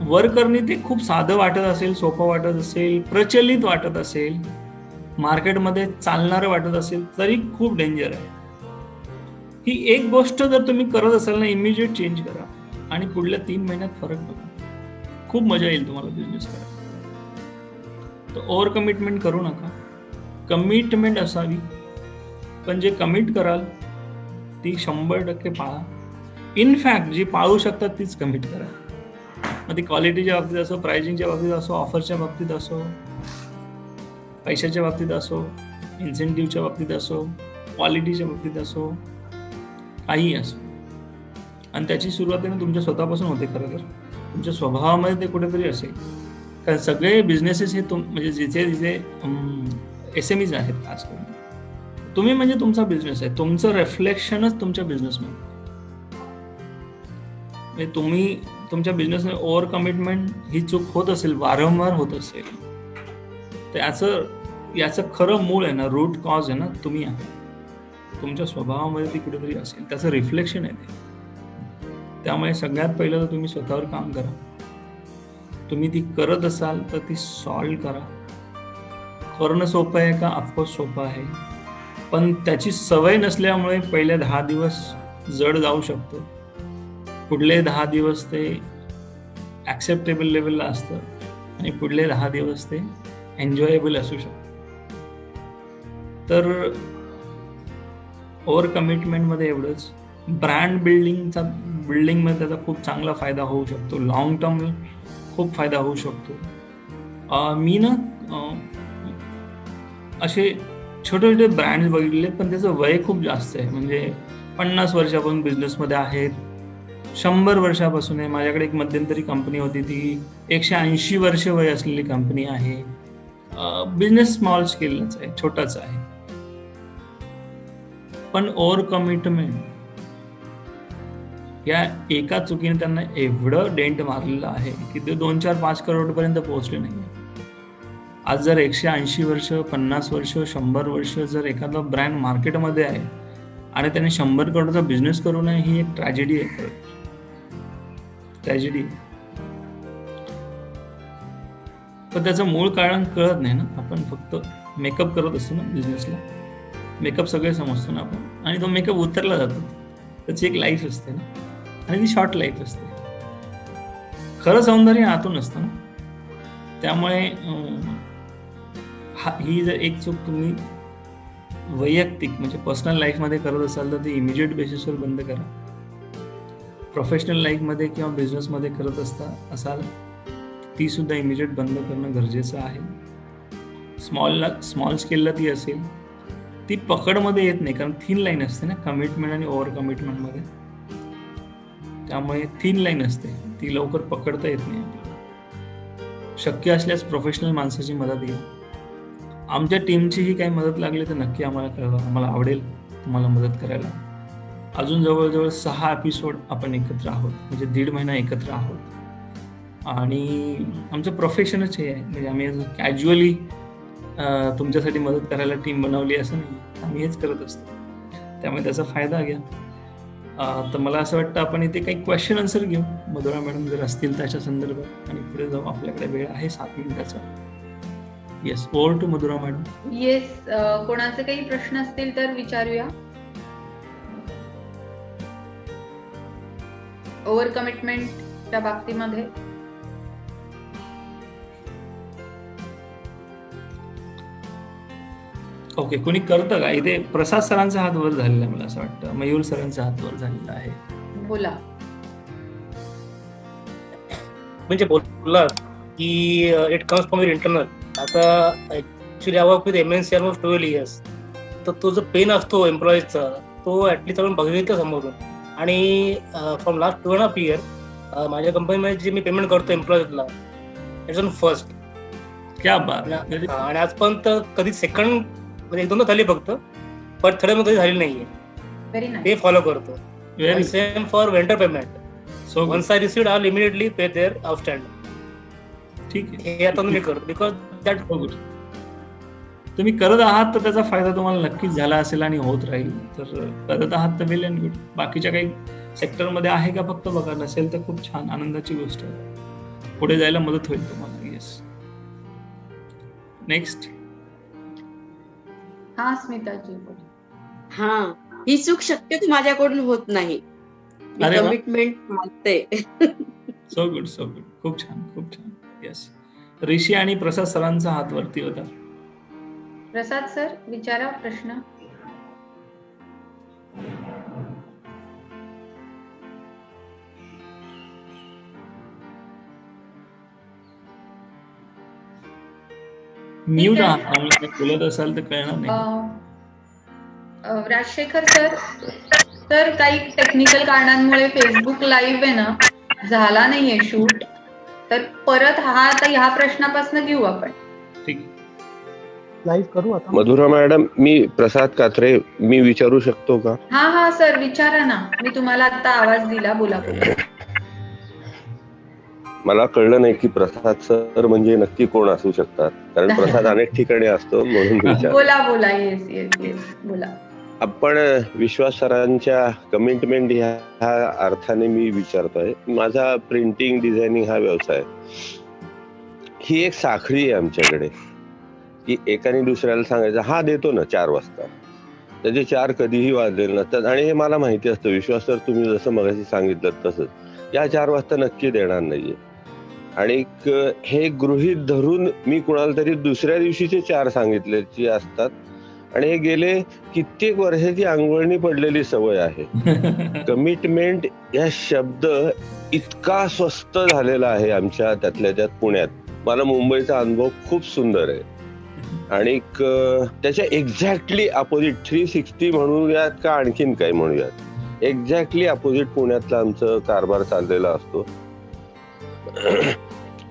वर्करनी ते खूप साधं वाटत असेल, सोपं वाटत असेल, प्रचलित वाटत असेल, मार्केटमध्ये चालणारं वाटत असेल, तरी खूप डेंजर आहे. ही एक गोष्ट जर तुम्ही करत असाल ना, इमिजिएट चेंज करा आणि पुढल्या 3 महिन्यात फरक बघा. खूप मजा येईल तुम्हाला बिझनेस करायला. तर ओव्हर कमिटमेंट करू नका. कमिटमेंट असावी, पण जे कमिट कराल ती 100% पाळा. इनफॅक्ट जी पाळू शकतात तीच कमिट करा. मग ती क्वालिटीच्या बाबतीत असो, प्राइसिंगच्या बाबतीत असो, ऑफरच्या बाबतीत असो, पैशाच्या बाबतीत असो, इन्सेंटिव्हच्या बाबतीत असो, क्वालिटीच्या बाबतीत असो, काही असो. आणि त्याची सुरुवात आहे ना तुमच्या स्वतःपासून होते. खरं तर तुमच्या स्वभावामध्ये ते कुठेतरी असेल. कारण सगळे बिझनेसेस हे म्हणजे जिथे SMEs आहेत खास करून, तुम्ही म्हणजे तुमचा बिझनेस आहे, तुमचं रिफ्लेक्शनच तुमच्या बिझनेसमध्ये. म्हणजे तुम्ही तुमच्या बिझनेसमध्ये ओव्हर कमिटमेंट ही चूक होत असेल, वारंवार होत असेल, तर याचं खरं मूळ आहे ना, रूट कॉज आहे ना, तुम्ही आहे. तुमच्या स्वभावामध्ये ती कुठेतरी असेल, त्याचं रिफ्लेक्शन आहे ते. त्यामुळे सगळ्यात पहिलं तर तुम्ही स्वतःवर काम करा. तुम्ही ती करत असाल तर ती सॉल्व करा. करणं सोपं आहे का? ऑफकोर्स सोपं आहे, पण त्याची सवय नसल्यामुळे पहिले 10 दिवस जड जाऊ शकतो. पुढले 10 दिवस ते ॲक्सेप्टेबल लेवलला असतं आणि पुढले 10 दिवस ते एन्जॉयेबल असू शकतं. तर ओव्हर कमिटमेंटमध्ये एवढंच. ब्रँड बिल्डिंगमध्ये त्याचा खूप चांगला फायदा होऊ शकतो. लॉंग टर्म खूप फायदा होऊ शकतो. मी ना असे छोटे छोटे ब्रँड्स बघितले, पण त्याचं वय खूप जास्त आहे. म्हणजे 50 वर्षापासून बिझनेसमध्ये आहेत, 100 वर्षापासून आहे. माझ्याकडे एक मध्यंतरी कंपनी होती, ती 180 वर्ष वय असलेली कंपनी आहे. बिझनेस स्मॉल स्केलच आहे, छोटाच आहे. पण ओव्हर कमिटमेंट या एका चुकीने त्यांना एवढं डेंट मारलेलं आहे की ते 2, 4, 5 करोडपर्यंत पोहोचले नाही. आज जर 180 वर्ष, 50 वर्ष, 100 वर्ष जर एखादा ब्रँड मार्केटमध्ये आहे आणि त्याने 100 करोडचा बिझनेस करू नये, ही एक ट्रॅजेडी आहे. ट्रॅजेडी. पण त्याचं मूळ कारण कळत नाही ना. आपण फक्त मेकअप करत असतो ना बिझनेसला. मेकअप सगळे समजतो ना आपण, आणि तो मेकअप उतरला जातो. त्याची एक लाईफ असते ना, आणि ती शॉर्ट लाईफ असते. खरं सौंदर्य आतून असतं ना. त्यामुळे ही जर एक चूक तुम्ही वैयक्तिक म्हणजे पर्सनल लाईफमध्ये करत असाल तर ती इमिजिएट बेसिसवर बंद करा. प्रोफेशनल लाईफमध्ये किंवा बिझनेसमध्ये करत असाल ती सुद्धा इमिजिएट बंद करणं गरजेचं आहे. स्मॉल स्केलला ती असेल, ती पकडमध्ये येत नाही, कारण थिन लाईन असते ना कमिटमेंट आणि ओव्हर कमिटमेंटमध्ये. त्यामुळे थिन लाईन असते, ती लवकर पकडता येत नाही आपल्याला. शक्य असल्यास प्रोफेशनल माणसाची मदत घ्या. आमच्या टीमचीही काही मदत लागली तर नक्की आम्हाला कळवा. आम्हाला आवडेल तुम्हाला मदत करायला. अजून जवळजवळ 6 एपिसोड आपण एकत्र आहोत, म्हणजे 1.5 महिना एकत्र आहोत. आणि आमचं प्रोफेशनच हे आहे. म्हणजे आम्ही कॅज्युअली तुमच्यासाठी मदत करायला टीम बनवली असं नाही, आम्ही हेच करत असतो. त्यामुळे त्याचा फायदा घ्या. तर मला असं वाटतं आपण इथे काही क्वेश्चन आन्सर घेऊ मधुरा मॅडम जर असतील त्याच्या संदर्भात, आणि पुढे जाऊ. आपल्याकडे वेळ आहे 7 मिनिटाचा. Yes, over to Madhura madam. Yes, कोणाचे काही प्रश्न असतील तर विचारूया. ओव्हर कमिटमेंटच्या बाबतीमध्ये ओके, कोणी करतं का? इथे प्रसाद सरांचा हात वर झालेला आहे, मला असं वाटतं. मयूर सरांचा हात वर झालेला आहे. बोला. म्हणजे बोललात की it comes from your internal. आता actually I work with MNC almost 12 years. तर तो जो पेन असतो एम्प्लॉईजचा, तो ऍटलीस्ट आपण बघितलं समोरून. आणि फ्रॉम लास्ट 2.5 year माझ्या कंपनीमध्ये जे मी पेमेंट करतो एम्प्लॉईजला, इट्स ऑन फर्स्ट. क्या बात. आणि आजपर्यंत कधी सेकंड म्हणजे 1-2दा झाली फक्त, पण थर्ड मध्ये कधी झाली नाहीये. Very nice. ते फॉलो करतो. Very same for vendor payment. So once I received I will immediately pay their outstanding. ठीक आहे. हे आता मी करतो बिकॉज दॅट गुड. तुम्ही करत आहात तर त्याचा फायदा तुम्हाला नक्कीच झाला असेल आणि होत राहील. तर करत आहात तर वेल अँड गुड. बाकीच्या काही सेक्टरमध्ये आहे का फक्त बघा, नसेल तर खूप छान आनंदाची गोष्ट आहे. पुढे जायला मदत होईल तुम्हाला. Yes, next. हा स्मिताजी बोला. हा, ही चूक शक्यतो माझ्याकडून होत नाही. अरे वा. कमिटमेंट मानते. So good, so good. खूप छान, खूप छान. येस, ऋषी आणि प्रसाद सरांचा हात वरती होता. प्रसाद सर विचारा प्रश्न. म्यूट ठीक आहे. आहात आणि बोलत असाल तर कळणार नाही. राजशेखर सर, तर काही टेक्निकल कारणांमुळे फेसबुक लाईव्ह आहे ना झाला नाहीये शूट. तर परत आता ह्या प्रश्नापासून घेऊ आपण. ठीक आहे. लाईव्ह करू आता. मधुरा मॅडम, मी प्रसाद कात्रे, मी विचारू शकतो का? हा सर विचारा ना. मी तुम्हाला आता आवाज दिला. बोला बोला. मला कळलं नाही की प्रसाद सर म्हणजे नक्की कोण असू शकतात, कारण प्रसाद अनेक ठिकाणी असतो म्हणून विचार. बोला बोला. येस येस येस बोला. आपण विश्वास सरांच्या कमिटमेंट ह्या अर्थाने मी विचारतोय. माझा प्रिंटिंग डिझायनिंग हा व्यवसाय. ही एक साखळी आहे आमच्याकडे, की एकाने दुसऱ्याला सांगायचं हा देतो ना 4 वाजता, त्याचे 4 कधीही वाजलेले नसतात. आणि हे मला माहिती असतं, विश्वास सर तुम्ही जसं मगाशी सांगितलं तसंच, या 4 वाजता नक्की देणार नाहीये. आणि हे गृहीत धरून मी कुणाला तरी दुसऱ्या दिवशीचे 4 सांगितल्याची असतात. आणि हे गेले कित्येक वर्षाची अंगवळणी पडलेली सवय आहे. कमिटमेंट या शब्द इतका स्वस्त झालेला आहे आमच्या त्यातल्या त्यात पुण्यात. मला मुंबईचा अनुभव खूप सुंदर आहे. आणि त्याच्या एक्झॅक्टली अपोजिट 360 म्हणूयात का आणखीन काय म्हणूयात, एक्झॅक्टली अपोजिट पुण्यातला आमचं कारभार चाललेला असतो.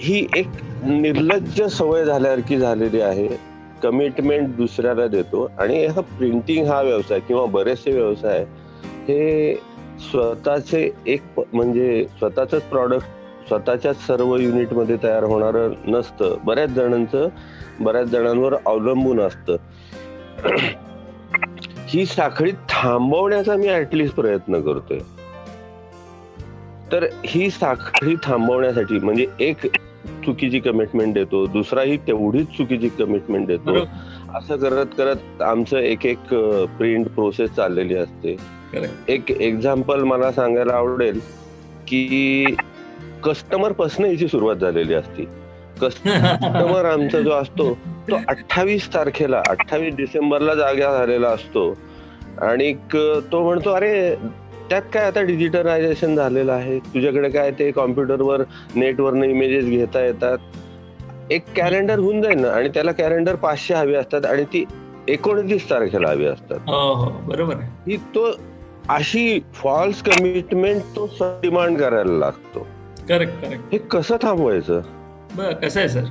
ही एक निर्लज्ज सवय झाल्यासारखी झालेली आहे. कमिटमेंट दुसऱ्याला देतो. आणि हा प्रिंटिंग हा व्यवसाय किंवा बरेचसे व्यवसाय हे स्वतःचे एक म्हणजे स्वतःच प्रॉडक्ट स्वतःच्याच सर्व युनिटमध्ये तयार होणारं नसतं. बऱ्याच जणांवर अवलंबून असतं. ही साखळी थांबवण्याचा मी ऍटलिस्ट प्रयत्न करतोय. तर ही साखळी थांबवण्यासाठी म्हणजे एक चुकीची कमिटमेंट देतो, दुसराही तेवढीच चुकीची कमिटमेंट देतो, असं करत करत आमचं एक प्रिंट प्रोसेस चाललेली असते. एक एक्झाम्पल मला सांगायला आवडेल की कस्टमर पासून याची सुरुवात झालेली असते. कस्टमर आमचा जो असतो तो 28 डिसेंबरला जागा झालेला असतो. आणि तो म्हणतो अरे त्यात काय आता डिजिटलायझेशन झालेलं आहे, तुझ्याकडे काय ते कॉम्प्युटरवर नेटवरनं इमेजेस घेता येतात, एक कॅलेंडर होऊन जाईल ना. आणि त्याला कॅलेंडर 500 हवी असतात आणि ती 29 तारखेला हवी असतात. बरोबर आहे. ही तो अशी फॉल्स कमिटमेंट तो डिमांड करायला लागतो. करेक्ट. हे कसं थांबवायचं? कसं आहे सर,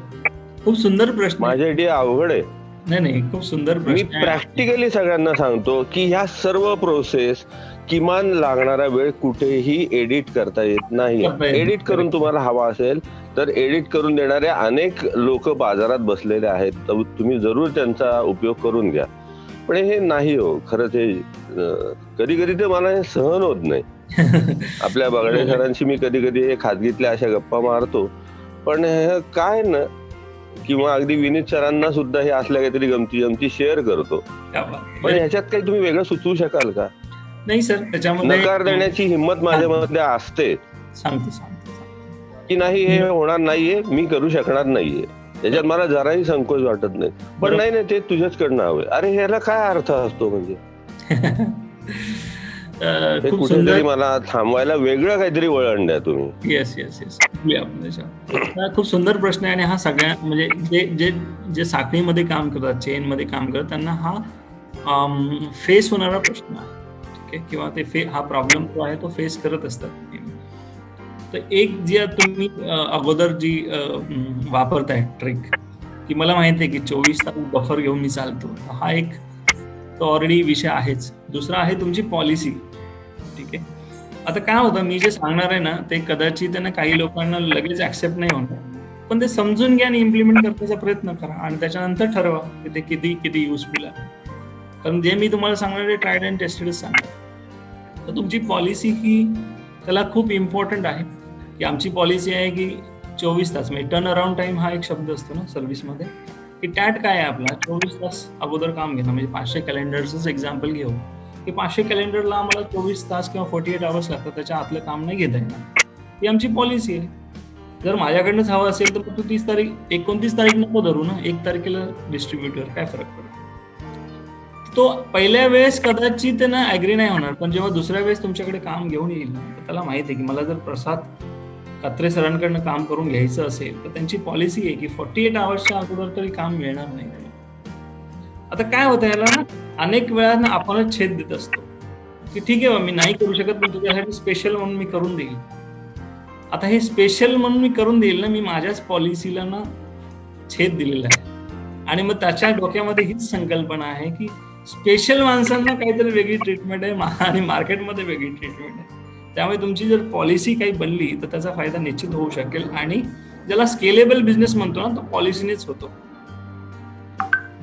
खूप सुंदर प्रश्न. माझ्यासाठी अवघड आहे. नाही खूप सुंदर मी प्रश्न. प्रॅक्टिकली सगळ्यांना सांगतो की ह्या सर्व प्रोसेस किमान लागणारा वेळ कुठेही एडिट करता येत नाही. एडिट करून तुम्हाला हवा असेल तर एडिट करून देणारे अनेक लोक बाजारात बसलेले आहेत, तर तुम्ही जरूर त्यांचा उपयोग करून घ्या. पण हे नाही हो, खरंच हे कधी कधी तर मला हे सहन होत नाही. आपल्या बगडे सरांशी मी कधी कधी हे खाजगीतल्या अशा गप्पा मारतो, पण काय ना, किंवा अगदी विनीत सरांना सुद्धा हे असल्या काहीतरी गमती शेअर करतो. पण ह्याच्यात काही तुम्ही वेगळं सुचवू शकाल का? नाही सर, त्याच्यामध्ये नकार देण्याची हिंमत माझ्यामध्ये असते. सांगतो की नाही हे होणार नाहीये, मी करू शकणार नाहीये, त्याच्यात मला जराही संकोच वाटत नाही. पण नाही ते तुझ्याचकडनं हवंय. अरे ह्याला काय अर्थ असतो? म्हणजे कुठेतरी मला थांबवायला वेगळं काहीतरी वळण द्या तुम्ही. येस. खूप सुंदर प्रश्न आहे. आणि हा सगळ्या म्हणजे जे साखळीमध्ये काम करतात, चेन मध्ये काम करतात, त्यांना हा फेस होणारा प्रश्न आहे. ठीक आहे, किंवा हा प्रॉब्लेम जो आहे तो फेस करत असतात. तर एक जी तुम्ही अगोदर जी वापरताय ट्रिक, की मला माहिती आहे की 24 तास बफर घेऊन मी चालतो, हा एक तो ऑलरेडी विषय आहेच. दुसरा आहे तुमची पॉलिसी. ठीक आहे, आता काय होतं, मी जे सांगणार आहे ना ते कदाचित काही लोकांना लगेच ऍक्सेप्ट नाही होणार, पण ते समजून घ्या आणि इम्प्लिमेंट करण्याचा प्रयत्न करा आणि त्याच्यानंतर ठरवा की ते किती युजफुल आहे. कारण जे मी तुम्हाला सांगणार आहे ट्रायड अँड टेस्टेडच सांगणार. तर तुमची पॉलिसी ही त्याला खूप इम्पॉर्टंट आहे, की आमची पॉलिसी आहे की 24 तास म्हणजे टर्न अराउंड टाइम हा एक शब्द असतो ना सर्व्हिसमध्ये, की टॅट काय आहे आपला 24 तास अगोदर काम घेणं. म्हणजे 500 कॅलेंडरच एक्झाम्पल घेऊ की 500 कॅलेंडरला आम्हाला 24 तास किंवा 48 आवर्स लागतात, त्याच्या आतलं काम नाही घेता येणार. ही आमची पॉलिसी आहे. जर माझ्याकडनंच हवं असेल तर तू 29 तारीख नको धरू ना, 1 तारखेला डिस्ट्रीब्युटर, काय फरक पडतो? तो पहिल्या वेळेस कदाचित त्यांना ऍग्री नाही होणार, पण जेव्हा दुसऱ्या वेळेस तुमच्याकडे काम घेऊन येईल ना, तर त्याला माहिती आहे की मला जर प्रसाद कात्रे सरांकडनं काम करून घ्यायचं असेल तर त्यांची पॉलिसी आहे की 48 आवर्सच्या अगोदर तरी काम मिळणार नाही. आता काय होतं, याला ना अनेक वेळा ना आपणच छेद देत असतो की ठीक आहे मी नाही करू शकत, पण तुझ्यासाठी स्पेशल म्हणून मी करून देईल. आता हे स्पेशल म्हणून मी करून देईल ना, मी माझ्याच पॉलिसीला ना छेद दिलेला आहे. आणि मग त्याच्या डोक्यामध्ये हीच संकल्पना आहे की स्पेशल माणसांना काहीतरी वेगळी ट्रीटमेंट आहे आणि मार्केटमध्ये वेगळी ट्रीटमेंट आहे. त्यामुळे तुमची जर पॉलिसी काही बनली तर त्याचा फायदा निश्चित होऊ शकेल. आणि ज्याला स्केलेबल बिझनेस म्हणतो ना, तो पॉलिसीनेच होतो.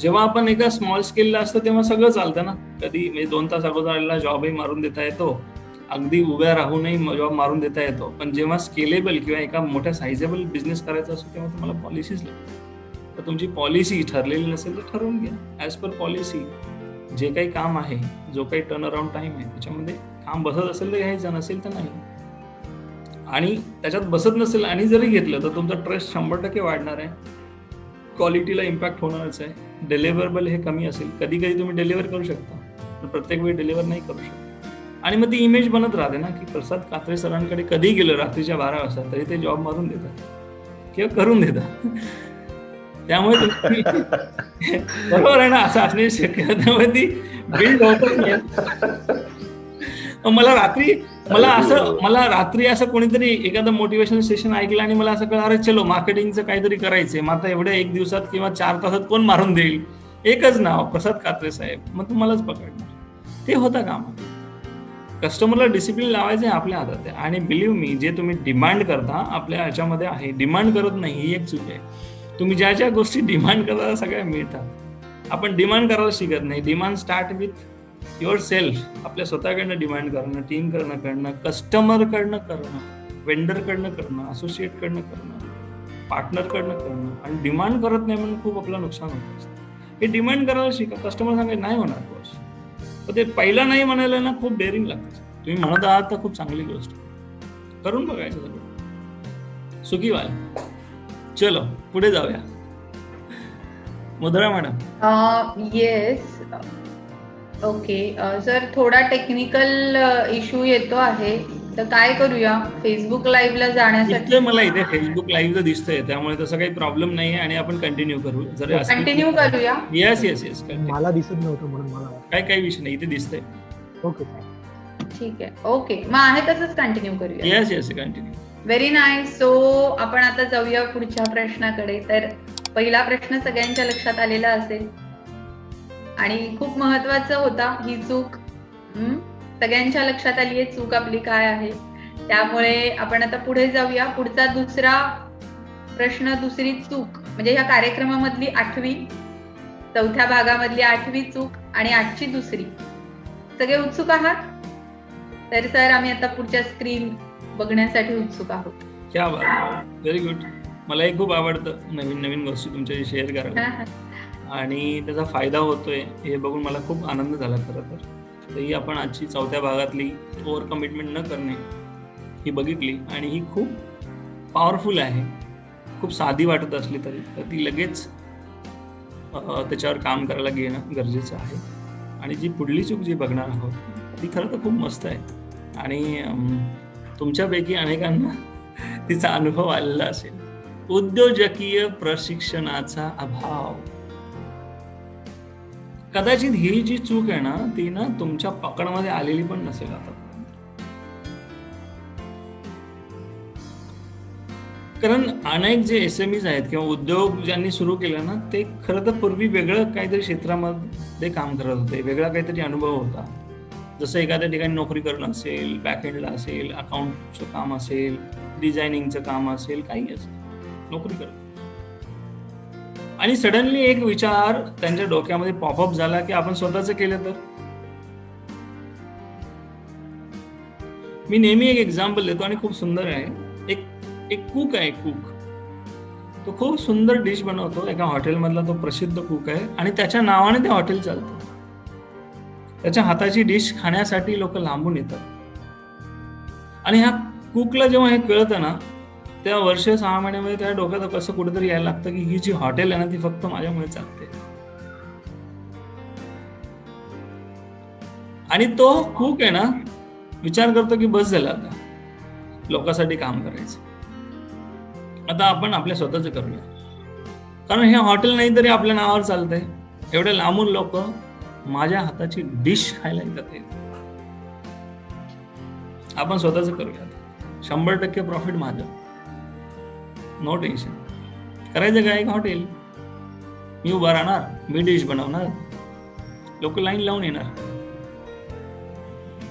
जेव्हा आपण एका स्मॉल स्केलला असतो तेव्हा सगळं चालतं ना, कधी म्हणजे 2 तास अगोदर जॉबही मारून देता येतो अगदी उभ्या राहूनही जॉब मारून देता येतो, पण जेव्हा स्केलेबल किंवा एका मोठ्या सायझेबल बिझनेस करायचा असतो तेव्हा तुम्हाला पॉलिसीज लागतात. तर तुमची पॉलिसी ठरलेली नसेल तर ठरवून घ्या ॲज पर पॉलिसी. जे काही काम आहे, जो काही टर्न अराउंड टाइम आहे, त्याच्यामध्ये काम बसत असेल तर घ्यायचं, नसेल तर नाही. आणि त्याच्यात बसत नसेल आणि जरी घेतलं तर तुमचा ट्रस्ट 100% वाढणार आहे, क्वालिटीला इम्पॅक्ट होणारच आहे. डिलिव्हरेबल हे कमी असेल, कधी कधी तुम्ही डिलिव्हर करू शकता पण प्रत्येक वेळी डिलिव्हर नाही करू शकता. आणि मग ती इमेज बनत राहते ना की प्रसाद कात्रे सरांकडे कधी गेलं रात्रीच्या 12 वाजता तरी ते जॉब मारून देतात किंवा करून देतात. त्यामुळे बरोबर आहे ना, असं असण्याची शक्यता, त्यामुळे ती बिल्ड होतच नाही. मला रात्री असं कोणीतरी एखादं मोटिवेशनल सेशन ऐकलं आणि मला असं कळलं, अरे चलो मार्केटिंगचं काहीतरी करायचंय, मग आता एवढ्या 1 दिवसात किंवा 4 तासात कोण मारून देईल, एकच नाव प्रसाद कात्रे साहेब, मग तुम्हालाच पकडणार. ते होतं काम. कस्टमरला डिसिप्लिन लावायचं आहे आपल्या हातात आहे. आणि बिलीव्ह मी, जे तुम्ही डिमांड करता आपल्या ह्याच्यामध्ये आहे, डिमांड करत नाही ही एक चूक आहे. तुम्ही ज्या ज्या गोष्टी डिमांड करता सगळ्या मिळतात. आपण डिमांड करायला शिकत नाही. Demand start with your self. आपल्या स्वतःकडनं डिमांड करणं, टीम करणं, कस्टमरकडनं करणं, वेंडरकडनं करणं, असोसिएटकडनं करणं, पार्टनरकडनं करणं. आणि डिमांड करत नाही म्हणून खूप आपलं नुकसान होत असतं. हे डिमांड करायला शिका. कस्टमर सांगायचं नाही होणार बॉस, तर ते पहिला नाही म्हणायला ना खूप डेअरिंग लागतं. तुम्ही म्हणत आहात तर खूप चांगली गोष्ट, करून बघायचं सगळं. सुखी व्हाल. चलो पुढे जाऊया. Madhura madam. Yes, okay sir, थोडा टेक्निकल इश्यू येतो आहे, तर काय करूया? फेसबुक लाईव्हला जाण्यासाठी मला इथे फेसबुक लाईव्ह दिसतंय, त्यामुळे तसं काही प्रॉब्लेम नाही आहे आणि आपण कंटिन्यू करू. जर कंटिन्यू करूया. येस येस येस, मला दिसत नव्हतं म्हणून मला काही विषय नाही, इथे दिसतंय. ओके ठीक आहे. ओके, मग आहे तसंच कंटिन्यू करूया. Yes yes, continue. Very nice. So आपण आता जाऊया पुढच्या प्रश्नाकडे. तर पहिला प्रश्न सगळ्यांच्या लक्षात आलेला असेल आणि खूप महत्वाचा होता. ही चूक सगळ्यांच्या लक्षात आली आहे, चूक आपली काय आहे. त्यामुळे आपण आता पुढे जाऊया. पुढचा दुसरा प्रश्न, दुसरी चूक म्हणजे ह्या कार्यक्रमामधली 8वी, चौथ्या भागामधली 8वी चूक आणि 8ची दुसरी. सगळे उत्सुक आहात? तर सर, आम्ही आता पुढच्या स्क्रीन बघण्यासाठी उत्सुक आहोत. क्या बात, व्हेरी गुड. मलाही खूप आवडतं नवीन नवीन गोष्टी तुमच्याशी शेअर करायला आणि त्याचा फायदा होतोय हे बघून मला खूप आनंद झाला. खरं तर ही आपण आजची चौथ्या भागातली ओव्हर कमिटमेंट न करणे ही बघितली आणि ही खूप पॉवरफुल आहे. खूप साधी वाटत असली तरी तर ती लगेच त्याच्यावर काम करायला घेणं गरजेचं आहे. आणि जी पुढली चूक जी बघणार आहोत ती खरं तर खूप मस्त आहे आणि तुमच्यापैकी अनेकांना तिचा अनुभव आलेला असेल. उद्योजकीय प्रशिक्षणाचा अभाव. कदाचित ही जी चूक आहे ना ती ना तुमच्या पकडमध्ये आलेली पण नसेल आतापर्यंत. कारण अनेक जे SMEs आहेत किंवा उद्योग ज्यांनी सुरू केला ना ते खरं तर पूर्वी वेगळं काहीतरी क्षेत्रामध्ये काम करत होते, वेगळा काहीतरी अनुभव होता. जसं एखाद्या ठिकाणी नोकरी करणं असेल, बॅकएंडला असेल, अकाउंटचं काम असेल, डिझायनिंगचं काम असेल, काही असेल, नोकरी करत. आणि सडनली एक विचार त्यांच्या डोक्यामध्ये पॉपअप झाला की आपण स्वतःच केलं तर. मी नेहमी एक एक्झाम्पल देतो आणि खूप सुंदर आहे. एक कुक आहे, कुक. तो खूप सुंदर डिश बनवतो. एका हॉटेलमधला तो प्रसिद्ध कुक आहे आणि त्याच्या नावाने ते हॉटेल चालतं. त्याच्या हाताची डिश खाण्यासाठी लोक लांबून येतात आणि ह्या कुकला जेव्हा हे कळतं ना तेव्हा वर्ष 6 महिन्यामध्ये त्या डोक्यात कसं कुठेतरी यायला लागतं की ही जी हॉटेल आहे ना ती फक्त माझ्यामुळे चालते. आणि तो कुक आहे ना विचार करतो की बस झालं आता लोकांसाठी काम करायचं, आता आपण आपल्या स्वतःच करूया. कारण हे हॉटेल नाही तरी आपल्या नावावर चालतंय. एवढे लांबून लोक माझ्या हाताची डिश खायला येतात. आपण स्वतःच करूया. 100% प्रॉफिट माझं, नो टेन्शन. करायचं काय? एक हॉटेल मी उभा राहणार, मी डिश बनवणार, लोक लाईन लावून येणार.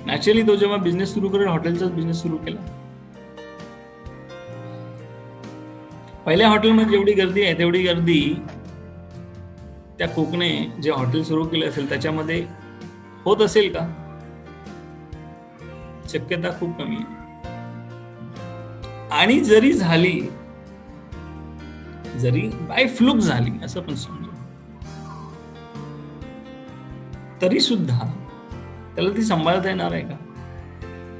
नॅचरली तो जेव्हा बिझनेस सुरू करेल हॉटेलचाच बिझनेस सुरू केला. पहिल्या हॉटेलमध्ये जेवढी गर्दी आहे तेवढी गर्दी त्या कुकने जे हॉटेल सुरू केलं असेल त्याच्यामध्ये होत असेल का? शक्यता खूप कमी आहे. आणि जरी झाली, जरी बाय फ्लूक झाली असं पण समजू, तरी सुद्धा त्याला ती सांभाळता येणार आहे का?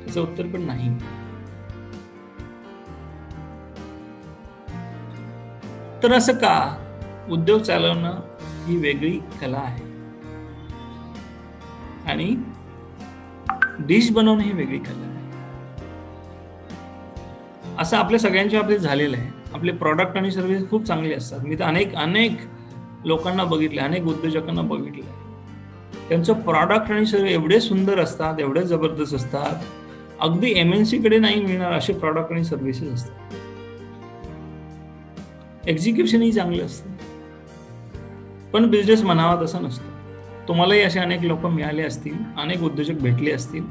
त्याचं उत्तर पण नाही. तर असं का? उद्योग चालवणं ही वेगळी कला आहे आणि डिश बनवणं ही वेगळी कला आहे. असं आपल्या सगळ्यांच्या बाबतीत झालेलं आहे. आपले प्रॉडक्ट आणि सर्व्हिस खूप चांगले असतात. मी तर अनेक लोकांना बघितले, अनेक उद्योजकांना बघितले, त्यांचं प्रॉडक्ट आणि सर्व्हिस एवढे सुंदर असतात, एवढे जबरदस्त असतात, अगदी MNC कडे नाही मिळणार असे प्रॉडक्ट आणि सर्व्हिसेस असतात. एक्झिक्युशनही चांगलं असतं, पण बिझनेस म्हणावा तसा नसतो. तुम्हालाही असे अनेक लोक मिळाले असतील, अनेक उद्योजक भेटले असतील,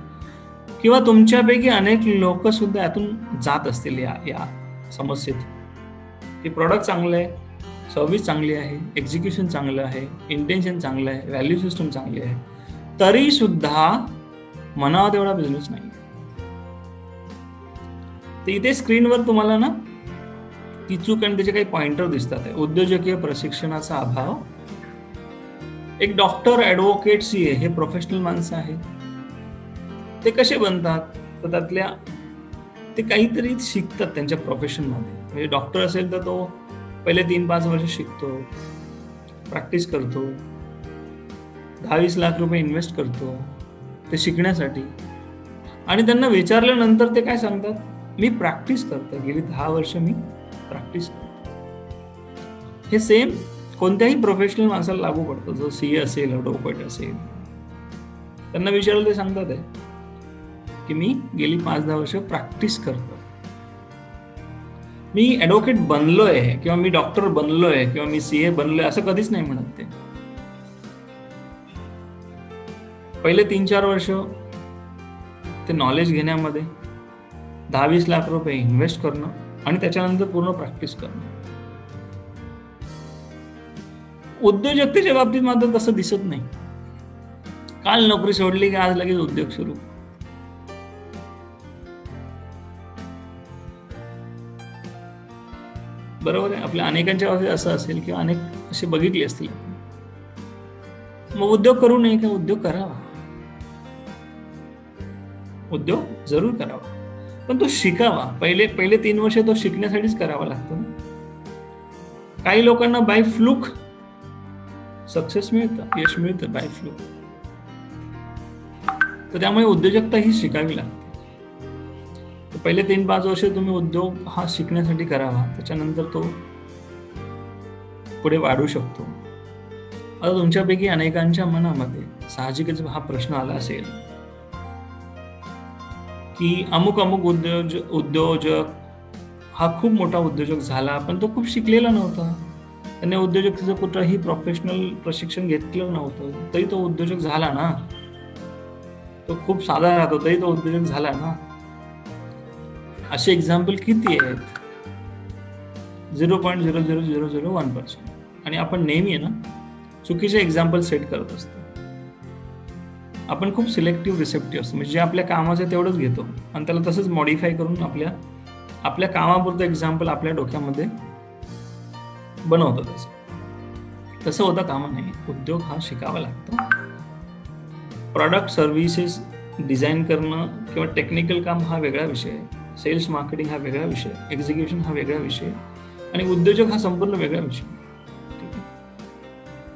किंवा तुमच्यापैकी अनेक लोक सुद्धा यातून जात असतील या समस्येत. की प्रॉडक्ट चांगलं आहे, सर्व्हिस चांगली आहे, एक्झिक्युशन चांगलं आहे, इंटेन्शन चांगलं आहे, व्हॅल्यू सिस्टम चांगली आहे, तरी सुद्धा म्हणावा तेवढा बिझनेस नाही. तर इथे स्क्रीनवर तुम्हाला ना ती चूक आणि त्याचे काही पॉइंटर दिसतात. उद्योजकीय प्रशिक्षणाचा अभाव. एक डॉक्टर, ऍडव्होकेट, CA हे प्रोफेशनल माणसं आहेत. ते कसे बनतात? तर त्यातल्या ते काहीतरी शिकतात त्यांच्या प्रोफेशनमध्ये. म्हणजे डॉक्टर असेल तर तो पहिले 3-5 वर्ष शिकतो, प्रॅक्टिस करतो, 10-20 लाख रुपये इन्व्हेस्ट करतो ते शिकण्यासाठी. आणि त्यांना विचारल्यानंतर ते काय सांगतात? मी प्रॅक्टिस करतो, गेली 10 वर्ष मी प्रॅक्टिस करतो. हे सेम कोणत्याही प्रोफेशनल माणसाला लागू पडतं. जो CA असेल, ऍडव्होकेट असेल, त्यांना विचारलं ते सांगतात आहे की मी गेली 5-10 वर्ष प्रॅक्टिस करतो. मी ऍडव्होकेट बनलोय किंवा मी डॉक्टर बनलोय किंवा मी CA बनलोय असं कधीच नाही म्हणत ते. पहिले 3-4 वर्ष ते नॉलेज घेण्यामध्ये 10-20 लाख रुपये इन्व्हेस्ट करणं आणि त्याच्यानंतर पूर्ण प्रॅक्टिस करणं. उद्योजकतेच्या बाबतीत मात्र तसं दिसत नाही. काल नोकरी सोडली की आज लगेच उद्योग सुरू. बरोबर आहे. आपल्या अनेकांच्या बाबतीत असं असेल किंवा अनेक असे बघितले असतील. मग उद्योग करू नये का? उद्योग करावा, उद्योग जरूर करावा, पण तो शिकावा. पहिले 3 वर्ष तो शिकण्यासाठीच करावा लागतो. काही लोकांना बाय फ्लूक सक्सेस मिळतं, यश मिळतं बाय फ्लूक. तर त्यामुळे उद्योजकता ही शिकावी लागते. पहिले 3-5 वर्ष तुम्ही उद्योग हा शिकण्यासाठी करावा, त्याच्यानंतर तो पुढे वाढू शकतो. आता तुमच्यापैकी अनेकांच्या मनामध्ये साहजिकच हा प्रश्न आला असेल की अमुक उद्योजक हा खूप मोठा उद्योजक झाला, पण तो खूप शिकलेला नव्हता, त्याने उद्योजकतेचं कुठलंही प्रोफेशनल प्रशिक्षण घेतलं नव्हतं, तरी तो उद्योजक झाला ना. तो खूप साधा राहतो तरी तो उद्योजक झाला ना. असे एक्झाम्पल किती आहेत? 0.00001%. आणि आपण नेहमी आहे ना चुकीचे एक्झाम्पल सेट करत असतो. आपण खूप सिलेक्टिव्ह रिसेप्टिव्ह असतो. म्हणजे जे आपल्या कामाचं तेवढंच घेतो आणि त्याला तसंच मॉडिफाय करून आपल्या कामापुरतं एक्झाम्पल आपल्या डोक्यामध्ये बनवतो. तसं होता कामा नाही. उद्योग हा शिकावा लागतो. प्रॉडक्ट सर्व्हिसेस डिझाईन करणं किंवा टेक्निकल काम हा वेगळा विषय आहे. सेल्स मार्केटिंग हा वेगळा विषय, एक्झिक्युशन हा वेगळा विषय आणि उद्योजक हा संपूर्ण वेगळा विषय. ठीक आहे.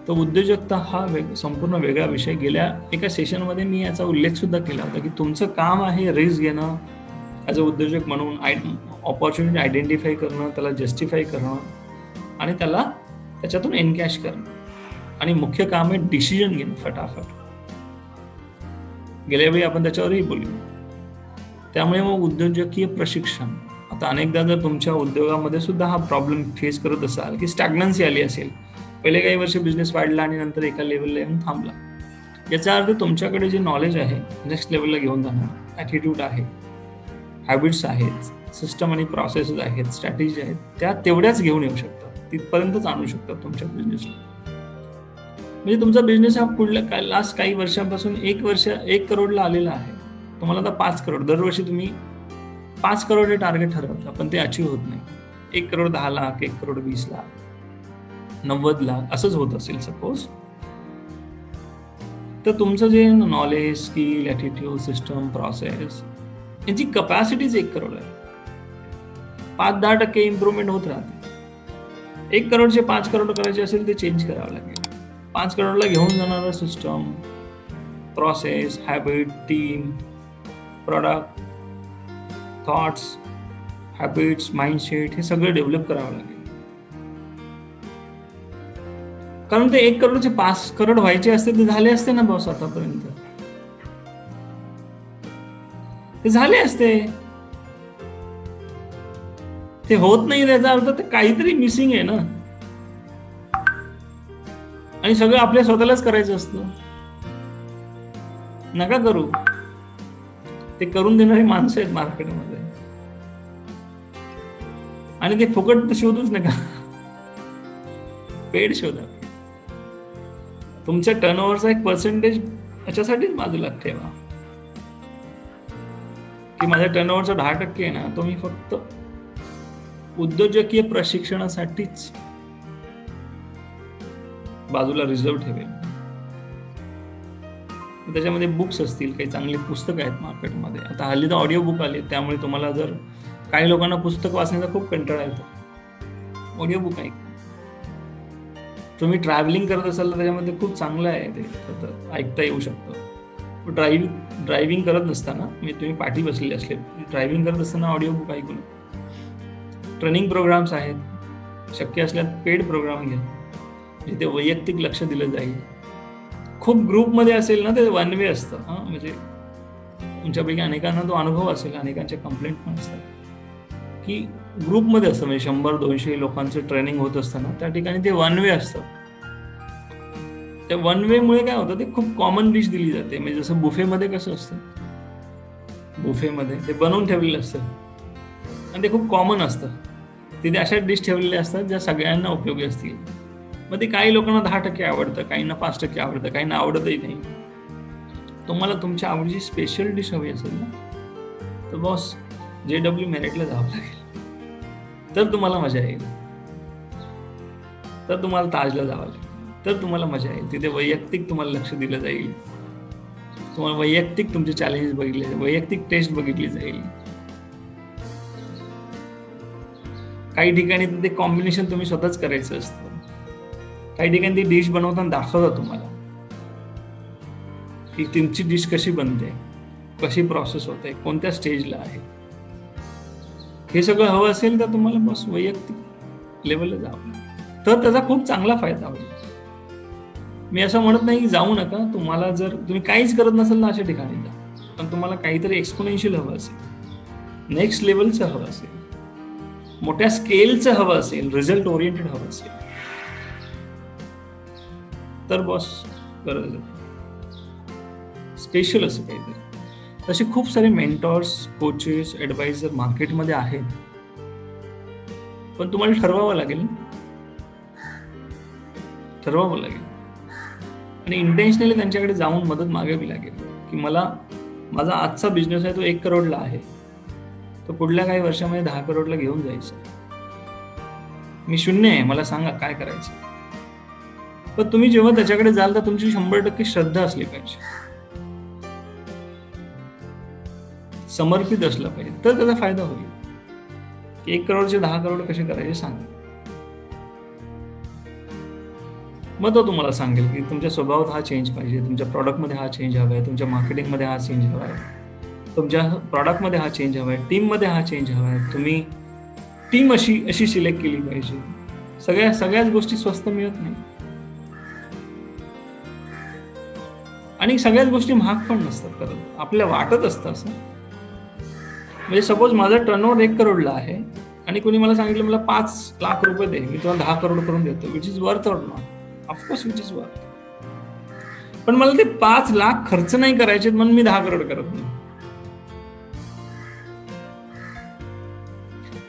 तो उद्योजकता हा संपूर्ण वेगळा विषय. गेल्या एका सेशनमध्ये मी याचा उल्लेख सुद्धा केला होता की तुमचं काम आहे रिस्क घेणं, ॲज अ उद्योजक म्हणून ऑपॉर्च्युनिटी आयडेंटिफाय करणं, त्याला जस्टिफाय करणं आणि त्याला त्याच्यातून एनकॅश करणं. आणि मुख्य काम आहे डिसिजन घेणं फटाफट. गेल्या वेळी आपण त्याच्यावरही बोललो. त्यामुळे मग उद्योजकीय प्रशिक्षण. आता अनेकदा जर तुमच्या उद्योगामध्ये सुद्धा हा प्रॉब्लेम फेस करत असाल की स्टॅग्नन्सी आली असेल, पहिले काही वर्ष बिझनेस वाढला आणि नंतर एका लेवलला येऊन थांबला, याचा अर्थ तुमच्याकडे जे नॉलेज आहे नेक्स्ट लेवलला घेऊन जाणार, ॲटिट्यूड आहे, हॅबिट्स आहेत, सिस्टम आणि प्रोसेसेस आहेत, स्ट्रॅटेजी आहेत, त्या तेवढ्याच घेऊन येऊ शकतात, तिथपर्यंतच आणू शकतात तुमच्या बिझनेसला. म्हणजे तुमचा बिझनेस हा पुढल्या लास्ट काही वर्षांपासून 1 करोडला आलेला आहे. तुम्हाला आता 5 करोड, दरवर्षी तुम्ही 5 करोड हे टार्गेट ठरवता, पण ते अचीव्ह होत नाही. 1 करोड 10 लाख, 1 करोड 20 लाख, 90 लाख असंच होत असेल सपोज, तर तुमचं जे knowledge, skill, attitude, system, process यांची कपॅसिटीच 1 करोड आहे. 5-10% इम्प्रूव्हमेंट होत राहते. 1 करोडचे 5 करोड करायचे असेल ते चेंज करावं लागेल. 5 करोडला घेऊन जाणारं system, process, habit, team, product, thoughts, habits, mindset हे सगळं डेव्हलप करावं लागेल. कारण ते 1 करोडचे 5 करोड व्हायचे असते ते झाले असते ना बॉस आतापर्यंत. ते झाले असते. ते होत नाही त्याचा अर्थ ते काहीतरी मिसिंग आहे ना. आणि सगळं आपल्या स्वतःलाच करायचं असतं. नका करू. ते करून देणारी माणसं आहेत मार्केटमध्ये. आणि ते फुकट शोधूच नका, पेड शोधा. तुमच्या टर्नओव्हरचा एक पर्सेंटेज याच्यासाठीच बाजूला ठेवा की माझ्या टर्नओव्हरचा 10% आहे ना, तो मी फक्त उद्योजकीय प्रशिक्षणासाठीच बाजूला रिझर्व ठेवेल. त्याच्यामध्ये बुक्स असतील, काही चांगली पुस्तकं आहेत मार्केटमध्ये. आता हल्ली तर ऑडिओ बुक आले, त्यामुळे तुम्हाला जर काही लोकांना पुस्तक वाचण्याचा खूप कंटाळा येतो, ऑडिओ बुक ऐक. तुम्ही ट्रॅव्हलिंग करत असाल तर त्याच्यामध्ये खूप चांगलं आहे, ते ऐकता येऊ शकतं. ड्रायव्हिंग करत नसताना, म्हणजे तुम्ही पाठी बसलेले असले, ड्रायव्हिंग करत असताना ऑडिओ बुक ऐकून. ट्रेनिंग प्रोग्राम्स आहेत, शक्य असल्यास पेड प्रोग्राम घ्या जिथे वैयक्तिक लक्ष दिलं जाईल. खूप ग्रुपमध्ये असेल ना ते 1 वे असतं. म्हणजे तुमच्यापैकी अनेकांना तो अनुभव असेल, अनेकांच्या कंप्लेंट पण असतात की ग्रुपमध्ये असतं, म्हणजे 100-200 लोकांचं ट्रेनिंग होत असताना त्या ठिकाणी ते 1 वे असतं. त्या 1 वे मुळे काय होतं, ते खूप कॉमन डिश दिली जाते. म्हणजे जसं बुफेमध्ये कसं असतं, बुफेमध्ये ते बनवून ठेवलेलं असतं आणि ते खूप कॉमन असतं. तिथे अशा डिश ठेवलेल्या असतात ज्या सगळ्यांना उपयोगी असतील. मग ते काही लोकांना 10% आवडतं, काहींना 5% आवडतं, काहींना आवडतही नाही. तुम्हाला तुमच्या आवडीची स्पेशल डिश हवी असेल ना, तर बॉस JW मेरिटला जावं लागेल. तर तुम्हाला मजा येईल. तर तुम्हाला ताजला जावं लागेल, तर तुम्हाला मजा येईल. तिथे वैयक्तिक तुम्हाला लक्ष दिलं जाईल. तुम्हाला वैयक्तिक तुमचे चॅलेंजेस बघितले जाईल, वैयक्तिक टेस्ट बघितली जाईल. काही ठिकाणी ते कॉम्बिनेशन तुम्ही स्वतःच करायचं असतं. काही ठिकाणी ती डिश बनवताना दाखवतात तुम्हाला की तुमची डिश कशी बनते, कशी प्रोसेस होते, कोणत्या स्टेजला आहे. हे सगळं हवं असेल तर तुम्हाला बस वैयक्तिक लेवलला जावं, तर त्याचा खूप चांगला फायदा होईल. मी असं म्हणत नाही की जाऊ नका. तुम्हाला जर तुम्ही काहीच करत नसेल ना अशा ठिकाणी जा, पण तुम्हाला काहीतरी एक्सपोनेन्शियल हवं असेल, नेक्स्ट लेवलचं हवं असेल, मोठ्या स्केलचं हवं असेल, रिझल्ट ओरिएंटेड हवं असेल, तर बॉस गरज आहे स्पेशल असं काहीतरी. तसे खूप सारे मेंटॉर्स, कोचेस, ॲडवायझर मार्केटमध्ये आहेत, पण तुम्हाला ठरवावं लागेल आणि इंटेन्शनली त्यांच्याकडे जाऊन मदत मागावी लागेल की मला माझा आजचा बिझनेस आहे तो 1 करोडला आहे, तो पुढल्या काही वर्षामध्ये 10 करोडला घेऊन जायचं. मी 0 आहे, मला सांगा काय करायचं. पण तुम्ही जेव्हा त्याच्याकडे जाल तर तुमची 100% श्रद्धा असली पाहिजे, समर्पित असलं पाहिजे, तर त्याचा फायदा होईल. 1 करोडचे 10 करोड कसे करायचे सांगा. मग तो तुम्हाला सांगेल की तुमच्या स्वभावात हा चेंज पाहिजे, तुमच्या प्रॉडक्टमध्ये हा चेंज हवा आहे, तुमच्या मार्केटिंगमध्ये हा चेंज हवा आहे, तुमच्या प्रॉडक्टमध्ये हा चेंज हवा आहे, टीममध्ये हा चेंज हवा आहे. तुम्ही टीम अशी सिलेक्ट केली पाहिजे. सगळ्याच गोष्टी स्वस्त मिळत नाही आणि सगळ्याच गोष्टी महाग पण नसतात. करत आपल्याला वाटत असतं असं. म्हणजे सपोज माझा टर्नओव्हर 1 करोडला आहे आणि कोणी मला सांगितलं मला 5 लाख रुपये दे, मी तुला 10 करोड करून देतो, which is worth or not? Of course which is worth. पण मला ते 5 लाख खर्च नाही करायचे म्हणून मी 10 करोड करत नाही.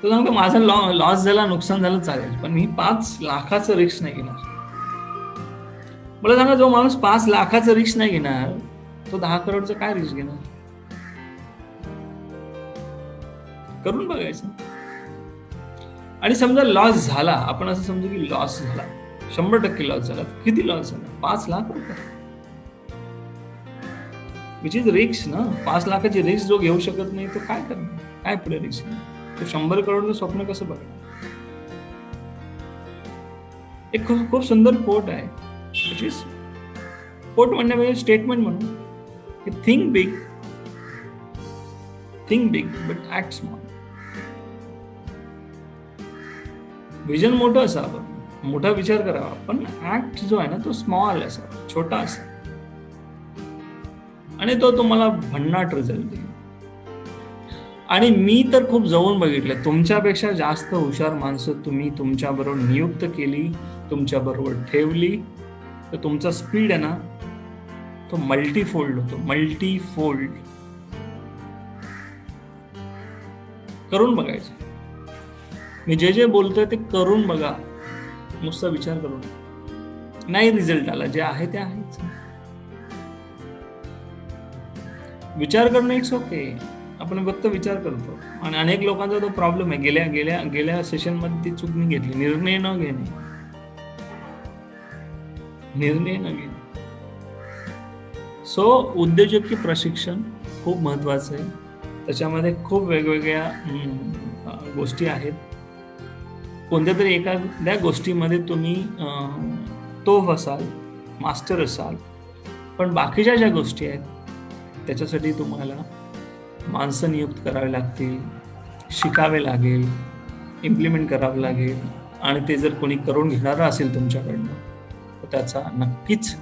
तो सांगतो माझा लॉस झाला, नुकसान झालं चालेल, पण मी 5 लाखाचं रिस्क नाही घेणार. मला सांगा जो माणूस 5 लाखाचं रिस्क नाही घेणार तो 10 करोडचं काय रिस्क घेणार? करून बघायचं. आणि समजा लॉस झाला, आपण असं समजू की लॉस झाला, 100% लॉस झाला. किती लॉस झाला? 5 लाख रुपये. विच इज रिस्क ना. 5 लाखाची रिस्क जो घेऊ शकत नाही तो काय करणार? काय पुढे रिस्क? तो 100 करोडचं स्वप्न कसं बघणार? एक खूप सुंदर कोट आहे, विच इज कोट म्हणण्यापेक्षा स्टेटमेंट म्हणून की think big but act small. Vision मोठं असावं, मोठा विचार करावा, पण ऍक्ट जो आहे ना तो स्मॉल असावा, छोटा असावा, आणि तो तुम्हाला भन्नाट रिझल्ट देईल. आणि मी तर खूप जवळून बघितलं, तुमच्यापेक्षा जास्त हुशार माणसं तुम्ही तुमच्याबरोबर नियुक्त केली, तुमच्याबरोबर ठेवली, तर तुमचा स्पीड आहे ना तो मल्टीफोल्ड होतो. मल्टीफोल्ड करून बघायचं. मी जे बोलतोय ते करून बघा, नुसता विचार करून. नाही रिझल्ट आला, जे आहे ते आहेच. विचार करणं इट्स ओके, आपण फक्त विचार करतो. आणि अनेक लोकांचा तो प्रॉब्लेम आहे, गेल्या सेशन मध्ये ती चूक मी घेतली, निर्णय न घेणे. सो उद्योजकी प्रशिक्षण खूप महत्वाचं आहे. त्याच्यामध्ये खूप वेगवेगळ्या गोष्टी आहेत. कोणत्या तरी एखाद्या गोष्टीमध्ये तुम्ही तोफ असाल, मास्टर असाल, पण बाकीच्या ज्या गोष्टी आहेत त्याच्यासाठी तुम्हाला माणसं नियुक्त करावी लागतील, शिकावे लागेल, इम्प्लिमेंट करावं लागेल. आणि ते जर कोणी करून घेणारं असेल तुमच्याकडनं तर त्याचा नक्कीच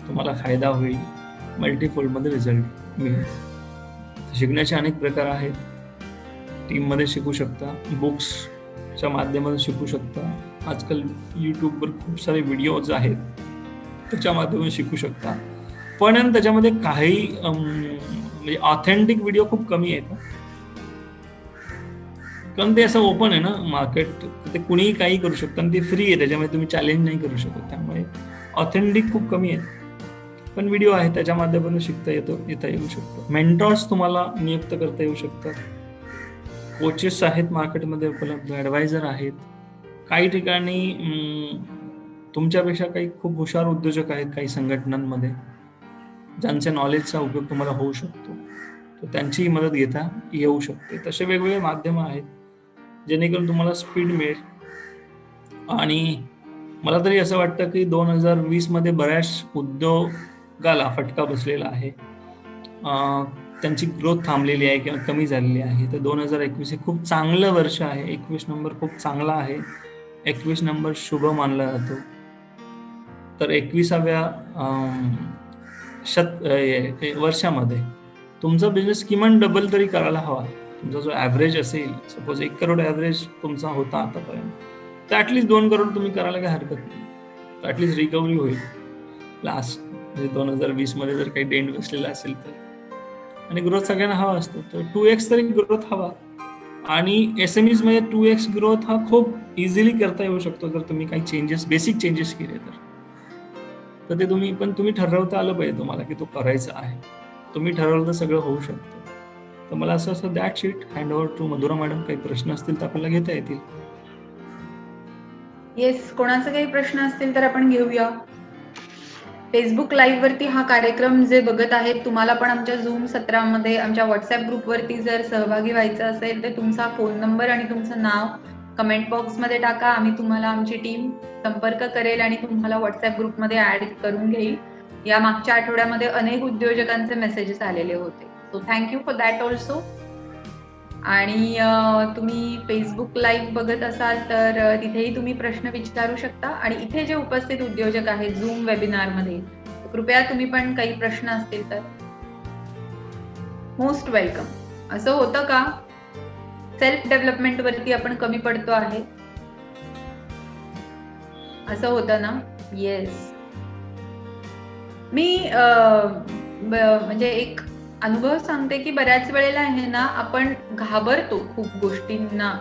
तुम्हाला फायदा होईल, मल्टीफोल्डमध्ये रिझल्ट मिळेल. शिकण्याचे अनेक प्रकार आहेत. टीममध्ये शिकू शकता, बुक्सच्या माध्यमातून शिकू शकता. आजकाल यूट्यूबवर खूप सारे व्हिडिओज आहेत, त्याच्या माध्यमातून शिकू शकता. पण त्याच्यामध्ये काही म्हणजे ऑथेंटिक व्हिडिओ खूप कमी आहेत, कारण ते असं ओपन आहे ना मार्केट, ते कुणीही काही करू शकतं आणि ते फ्री आहे, त्याच्यामध्ये तुम्ही चॅलेंज नाही करू शकत. त्यामुळे ऑथेंटिक खूप कमी आहेत. पण व्हिडिओ आहे, त्याच्या माध्यमातून शिकता येता येऊ शकतं. मेंटॉर्स तुम्हाला नियुक्त करता येऊ शकतात. कोचेस आहेत मार्केटमध्ये उपलब्ध, ॲडवायझर आहेत. काही ठिकाणी तुमच्यापेक्षा काही खूप हुशार उद्योजक आहेत काही संघटनांमध्ये, ज्यांच्या नॉलेजचा उपयोग तुम्हाला होऊ शकतो, तर त्यांचीही मदत घेता येऊ शकते. तसे वेगवेगळे माध्यम आहेत जेणेकरून तुम्हाला स्पीड मिळेल. आणि मला तरी असं वाटतं की 2020 मध्ये बऱ्याच उद्योगाला फटका बसलेला आहे, त्यांची ग्रोथ थांबलेली आहे किंवा कमी झालेली आहे. तर 2021 हे खूप चांगलं वर्ष आहे. 21 नंबर खूप चांगला आहे. 21 नंबर शुभ मानला जातो. तर 21व्या वर्षामध्ये तुमचा बिझनेस किमान डबल तरी करायला हवा. तुमचा जो ॲव्हरेज असेल, सपोज 1 करोड ॲव्हरेज तुमचा होता आतापर्यंत, तर ॲटलिस्ट 2 करोड तुम्ही करायला काही हरकत नाही. तर ॲटलिस्ट रिकव्हरी होईल लास्ट म्हणजे 2020 मध्ये जर काही डेंट बसलेला असेल तर. आणि ग्रोथ सगळ्यांना हवा असतो, तर 2x तरी ग्रोथ हवा. आणि SMEs मध्ये 2x ग्रोथ हा खूप इझिली करता येऊ शकतो जर तुम्ही काही बेसिक चेंजेस केले तर ते तुम्ही ठरवता आलं पाहिजे तुम्हाला की तो करायचा आहे. तुम्ही ठरवलं तर सगळं होऊ शकतं. तर मला असं that sheet hand over to Madhura madam. काही प्रश्न असतील तर आपल्याला घेता येतील. येस, कोणाचे काही प्रश्न असतील तर आपण घेऊया. फेसबुक लाईव्ह वरती हा कार्यक्रम जे बघत आहेत, तुम्हाला पण आमच्या झूम सत्रामध्ये आमच्या व्हॉट्सअप ग्रुपवरती जर सहभागी व्हायचं असेल तर तुमचा फोन नंबर आणि तुमचं नाव कमेंट बॉक्समध्ये टाका. आम्ही तुम्हाला, आमची टीम संपर्क करेल आणि तुम्हाला व्हॉट्सअप ग्रुपमध्ये ऍड करून घेईल. या मागच्या आठवड्यामध्ये अनेक उद्योजकांचे मेसेजेस आलेले होते, so thank you for that also. आणि तुम्ही फेसबुक लाईव्ह बघत असाल तर तिथेही तुम्ही प्रश्न विचारू शकता. आणि इथे जे उपस्थित उद्योजक आहेत झूम वेबिनार मध्ये, कृपया तुम्ही पण काही प्रश्न असतील तर मोस्ट वेलकम. असं होतं का सेल्फ डेव्हलपमेंट वरती आपण कमी पडतो आहे, असं होतं ना? येस, मी म्हणजे एक अनुभव सांगते की बऱ्याच वेळेला आहे ना आपण घाबरतो खूप गोष्टींना,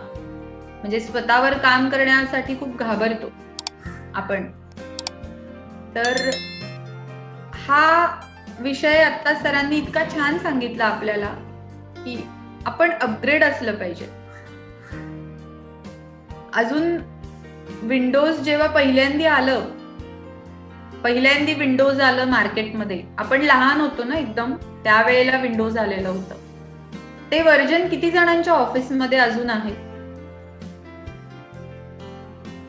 म्हणजे स्वतःवर काम करण्यासाठी खूप घाबरतो आपण. तर हा विषय आता सरांनी इतका छान सांगितला आपल्याला की आपण अपग्रेड असलं पाहिजे. अजून विंडोज जेव्हा पहिल्यांदी विंडोज आलं मार्केटमध्ये, आपण लहान होतो ना एकदम, त्यावेळेला विंडोज आलेलं होतं. ते व्हर्जन किती जणांच्या ऑफिसमध्ये अजून आहे?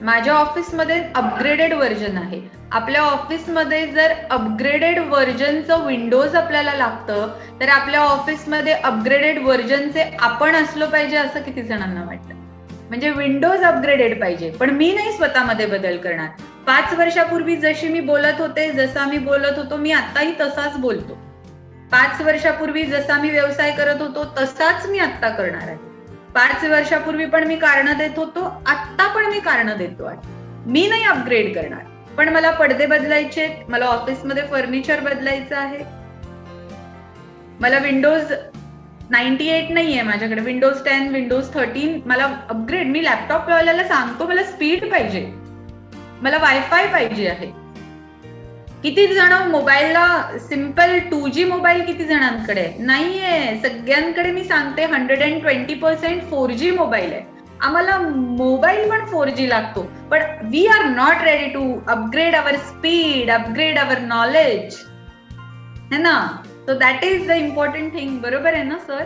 माझ्या ऑफिसमध्ये अपग्रेडेड व्हर्जन आहे. आपल्या ऑफिसमध्ये जर अपग्रेडेड व्हर्जनचं विंडोज आपल्याला लागतं, तर आपल्या ऑफिसमध्ये अपग्रेडेड व्हर्जनचे आपण असलो पाहिजे असं किती जणांना वाटतं? म्हणजे विंडोज अपग्रेडेड पाहिजे. पण मी नाही स्वतःमध्ये बदल करणार. 5 वर्षापूर्वी जशी मी बोलत होते, जसा मी बोलत होतो, मी आताही तसाच बोलतो. 5 वर्षापूर्वी जसा मी व्यवसाय करत होतो तसाच मी आत्ता करणार आहे. 5 वर्षापूर्वी पण मी कारण देत होतो, आत्ता पण मी कारण देतो आहे. मी नाही अपग्रेड करणार. पण मला पडदे बदलायचे, मला ऑफिसमध्ये फर्निचर बदलायचं आहे, मला विंडोज 98 नाहीये माझ्याकडे, विंडोज 10, विंडोज 13 मला अपग्रेड. मी लॅपटॉप वाल्याला सांगतो मला स्पीड पाहिजे, मला वायफाय पाहिजे आहे. किती जण मोबाईलला सिंपल 2G मोबाईल किती जणांकडे नाहीये? सगळ्यांकडे मी सांगते 120% 4G मोबाईल आहे. आम्हाला मोबाईल पण 4G लागतो, पण we are not ready to upgrade our speed, upgrade our knowledge, है ना? So that is the important thing. बरोबर आहे ना सर?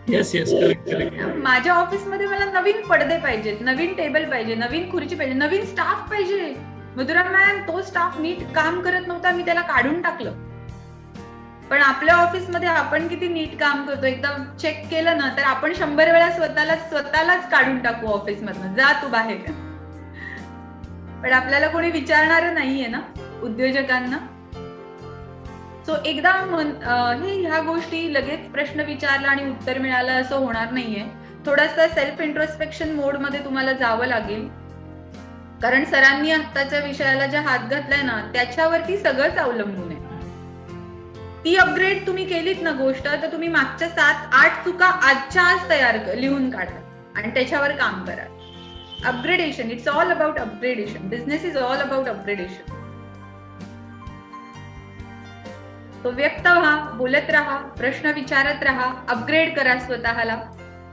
Yes correct. माझ्या ऑफिसमध्ये मला नवीन पडदे पाहिजेत, नवीन टेबल पाहिजे, नवीन खुर्ची पाहिजे, नवीन स्टाफ पाहिजे. मधुरा मॅम, तो स्टाफ नीट काम करत नव्हता, मी त्याला काढून टाकलं. पण आपल्या ऑफिसमध्ये आपण किती नीट काम करतो, एकदा चेक केलं ना तर आपण 100 वेळा स्वतःलाच काढून टाकू ऑफिसमधनं, जा तू बाहेर. पण आपल्याला कोणी विचारणार नाहीये ना उद्योजकांना. सो एकदा ह्या गोष्टी लगेच प्रश्न विचारला आणि उत्तर मिळालं असं होणार नाहीये. थोडासा सेल्फ इंट्रोस्पेक्शन मोड मध्ये तुम्हाला जावं लागेल, कारण सरांनी आत्ताच्या विषयाला ज्या हात घातलाय ना त्याच्यावरती सगळंच अवलंबून आहे. ती अपग्रेड तुम्ही केलीत ना गोष्ट, तर तुम्ही मागच्या 7-8 चुका आजच्या आज लिहून काढा आणि त्याच्यावर काम करा. Upgradation, it's all about upgradation. Business is all about upgradation. तो व्यक्त व्हा, बोलत राहा, प्रश्न विचारत राहा, अपग्रेड करा स्वतःला.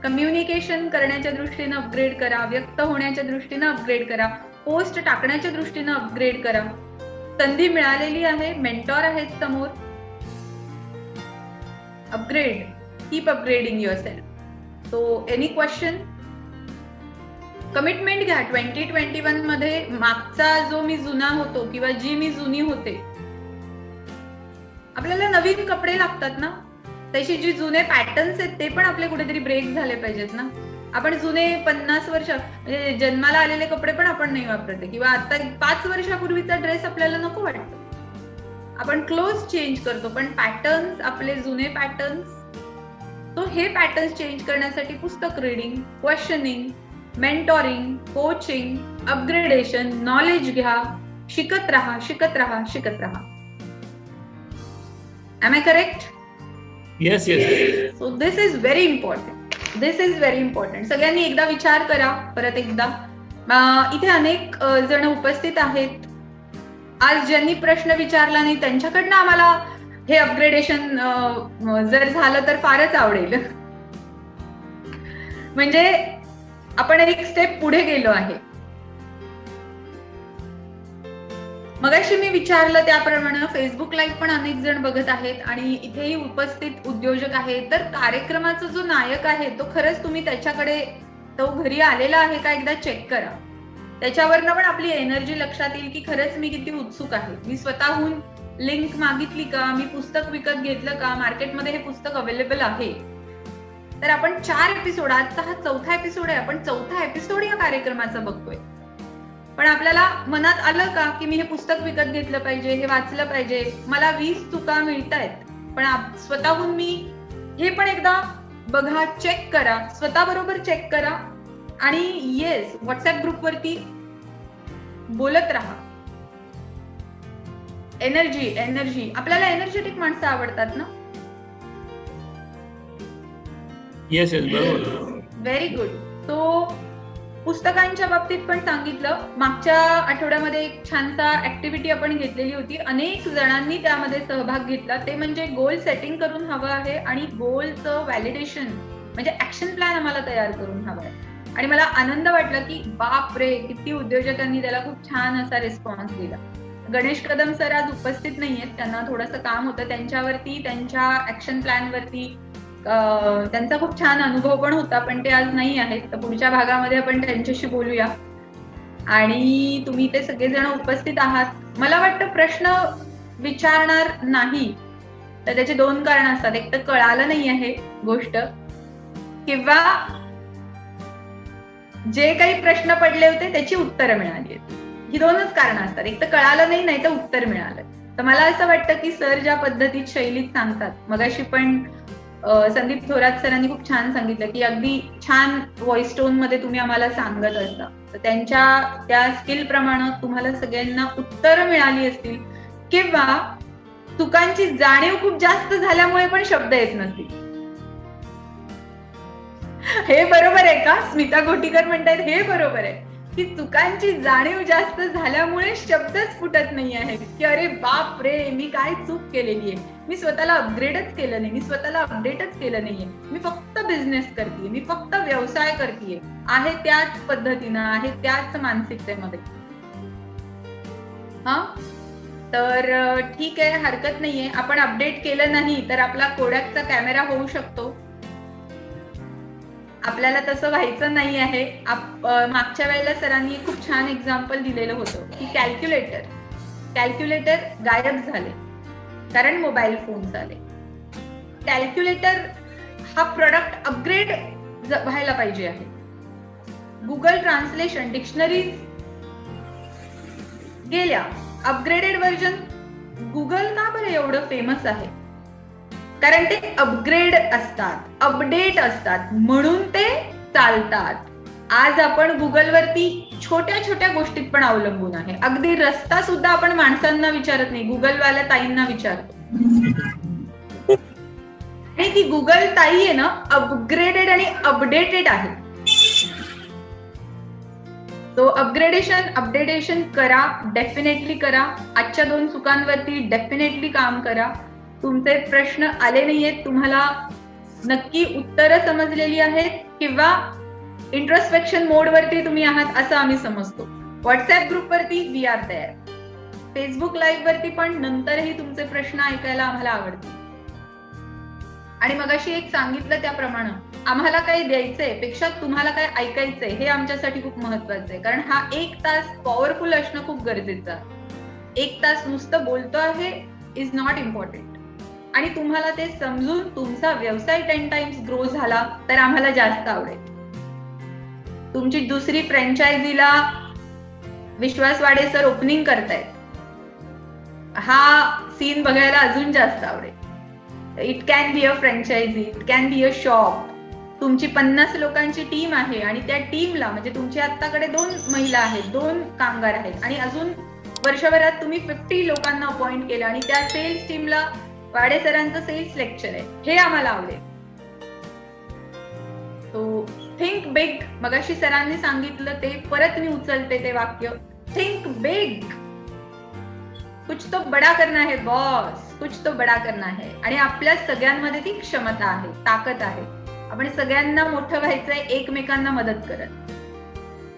कम्युनिकेशन करण्याच्या दृष्टीनं अपग्रेड करा, व्यक्त होण्याच्या दृष्टीनं अपग्रेड करा, पोस्ट टाकण्याच्या दृष्टीनं अपग्रेड करा. संधी मिळालेली आहे, मेंटॉर आहेत समोर. Upgrade, keep upgrading yourself. So any question? Commitment घ्या. 2021 मध्ये मागचा जो मी जुना होतो किंवा जी मी जुनी होते, आपल्याला नवीन कपडे लागतात ना, तशी जी जुने पॅटर्न्स आहेत ते पण आपले कुठेतरी ब्रेक झाले पाहिजेत ना. आपण जुने 50 वर्ष म्हणजे जन्माला आलेले कपडे पण आपण नाही वापरते, किंवा आता 5 वर्षापूर्वीचा ड्रेस आपल्याला नको वाटतो, आपण क्लोथ चेंज करतो, पण पॅटर्न्स आपले जुने पॅटर्न्स. तो हे पॅटर्न्स चेंज करण्यासाठी पुस्तक reading, questioning, mentoring, coaching, upgradation, knowledge घ्या, शिकत राहा, शिकत राहा, शिकत राहा. Am I correct? Yes. So this is very important. This is very important. सगळ्यांनी एकदा विचार करा, परत एकदा. इथे अनेक जण उपस्थित आहेत. आज ज्यांनी प्रश्न विचारला नाही त्यांच्याकडनं आम्हाला हे अपग्रेडेशन जर झालं तर फारच आवडेल. म्हणजे आपण एक स्टेप पुढे गेलो आहे. मगाशी मी विचारलं त्याप्रमाणे फेसबुक लाईव्ह पण अनेक जण बघत आहेत आणि इथेही उपस्थित उद्योजक आहेत. तर कार्यक्रमाचा जो नायक आहे तो खरंच तुम्ही त्याच्याकडे, तो घरी आलेला आहे का एकदा चेक करा. त्याच्यावरनं पण आपली एनर्जी लक्षात येईल की खरंच मी किती उत्सुक आहे. मी स्वतःहून लिंक मागितली का, मी पुस्तक विकत घेतलं का, मार्केटमध्ये हे पुस्तक अवेलेबल आहे. तर आपण 4 एपिसोड, आजचा हा 4था एपिसोड आहे, आपण 4था एपिसोड या कार्यक्रमाचा बघतोय. पण आपल्याला मनात आलं का की मी हे पुस्तक विकत घेतलं पाहिजे, हे वाचलं पाहिजे, मला 20 चुका मिळतायत, पण स्वतःहून मी हे पण एकदा बघा, चेक करा, स्वतःबरोबर चेक करा. आणि येस, व्हॉट्सअप ग्रुपवरती बोलत राहा. एनर्जी, आपल्याला एनर्जेटिक माणसं आवडतात ना? येस बरोबर. Very good. तो पुस्तकांच्या बाबतीत पण सांगितलं. मागच्या आठवड्यामध्ये एक छानसा ऍक्टिव्हिटी आपण घेतलेली होती, अनेक जणांनी त्यामध्ये सहभाग घेतला. ते म्हणजे गोल सेटिंग करून हवं आहे आणि गोलचं व्हॅलिडेशन म्हणजे ऍक्शन प्लॅन आम्हाला तयार करून हवं आहे. आणि मला आनंद वाटला की बाप रे, किती उद्योजकांनी त्याला खूप छान असा रिस्पॉन्स दिला. गणेश कदम सर आज उपस्थित नाहीयेत, त्यांना थोडंसं काम होतं त्यांच्यावरती, त्यांच्या ऍक्शन प्लॅन वरती त्यांचा खूप छान अनुभव पण होता, पण ते आज नाही आहेत. तर पुढच्या भागामध्ये आपण त्यांच्याशी बोलूया. आणि तुम्ही ते सगळेजण उपस्थित आहात. मला वाटतं प्रश्न विचारणार नाही तर त्याची 2 कारणं असतात. एक तर कळालं नाही आहे गोष्ट, किंवा जे काही प्रश्न पडले होते त्याची उत्तरं मिळाली आहेत. ही 2च कारणं असतात. एक तर कळालं नाही तर उत्तर मिळालं. तर मला असं वाटतं की सर ज्या पद्धतीत शैलीत सांगतात, मगाशी पण संदीप थोरात सरांनी खूप छान सांगितलं की अगदी छान व्हॉइस टोन मध्ये तुम्ही आम्हाला सांगत असता. तर त्यांच्या त्या स्किल प्रमाणे तुम्हाला सगळ्यांना उत्तरं मिळाली असतील, किंवा चुकांची जाणीव खूप जास्त झाल्यामुळे पण शब्द येत नसतील. हे बरोबर आहे का? स्मिता गोटीकर म्हणतायत हे बरोबर आहे की चुकांची जाणीव जास्त झाल्यामुळे शब्दच फुटत नाही आहे की अरे बाप रे, मी काय चूक केलेली आहे, मी स्वतःला अपग्रेडच केलं नाही, मी स्वतःला अपडेटच केलं नाहीये, मी फक्त बिझनेस करतेय, मी फक्त व्यवसाय करतेय, आहे त्याच पद्धतीनं, आहे त्याच मानसिकतेमध्ये. हा, तर ठीक आहे, हरकत नाहीये. आपण अपडेट केलं नाही तर आपला कोडॅकचा कॅमेरा होऊ शकतो. आपल्याला तसं व्हायचं नाही आहे. मागच्या वेळेला सरांनी खूप छान एक्झाम्पल दिलेलं होतं की कॅल्क्युलेटर गायब झाले कारण मोबाईल फोन आले. कॅल्क्युलेटर हा प्रोडक्ट अपग्रेड व्हायला पाहिजे आहे. गुगल ट्रान्सलेशन डिक्शनरी गेल्या, अपग्रेडेड व्हर्जन. गुगल का बरं एवढं फेमस आहे? कारण ते अपग्रेड असतात, अपडेट असतात, म्हणून ते चालतात. आज आपण गुगलवरती छोट्या छोट्या गोष्टीत पण अवलंबून आहे. अगदी रस्ता सुद्धा आपण माणसांना विचारत नाही, गुगलवाल्या ताईंना विचारतो. आणि ती गुगल ताई आहे ना, अपग्रेडेड आणि अपडेटेड आहे. तो अपडेटेशन करा, डेफिनेटली करा. आजच्या 2 चुकांवरती डेफिनेटली काम करा. तुमचे प्रश्न आले नाहीयेत, तुम्हाला नक्की उत्तरं समजलेली आहेत, किंवा इंट्रोस्पेक्शन मोड वरती तुम्ही आहात असं आम्ही समजतो. व्हॉट्सअप ग्रुप वरती we are there. Facebook live वरती पण नंतरही तुमचे प्रश्न ऐकायला आम्हाला आवडतील. आणि मगाशी एक सांगितलं त्याप्रमाणे आम्हाला काय द्यायचंय पेक्षा तुम्हाला काय ऐकायचंय हे आमच्यासाठी खूप महत्वाचं आहे. कारण हा 1 तास पॉवरफुल असणं खूप गरजेचं आहे. 1 तास नुसतं बोलतो आहे इज नॉट इम्पॉर्टंट. आणि तुम्हाला ते समजून तुमचा व्यवसाय 10 टाइम्स ग्रो झाला तर आम्हाला जास्त आवडेल. तुमची दुसरी फ्रँचायझीला विश्वास वाडे सर ओपनिंग करतायत, हा सीन बघायला अजून जास्त आवडेल. It can be a franchise, it can be a shop. तुमची 50 लोकांची टीम आहे आणि त्या टीमला, म्हणजे तुमची आत्ताकडे 2 महिला आहेत, 2 कामगार आहेत, आणि अजून वर्षभरात तुम्ही 50 लोकांना अपॉइंट केलं आणि त्या सेल्स टीमला वाडे सरांचं सेल्स लेक्चर आहे, हे आम्हाला आवडेल. तो थिंक बिग. मगाशी सरांनी सांगितलं ते परत मी उचलते ते वाक्य, थिंक बिग. कुछ तो बडा करना है बॉस, कुछ तो बडा करना है. आणि आपल्या सगळ्यांमध्ये ती क्षमता आहे, ताकद आहे. आपण सगळ्यांना मोठं व्हायचंय एकमेकांना मदत करत.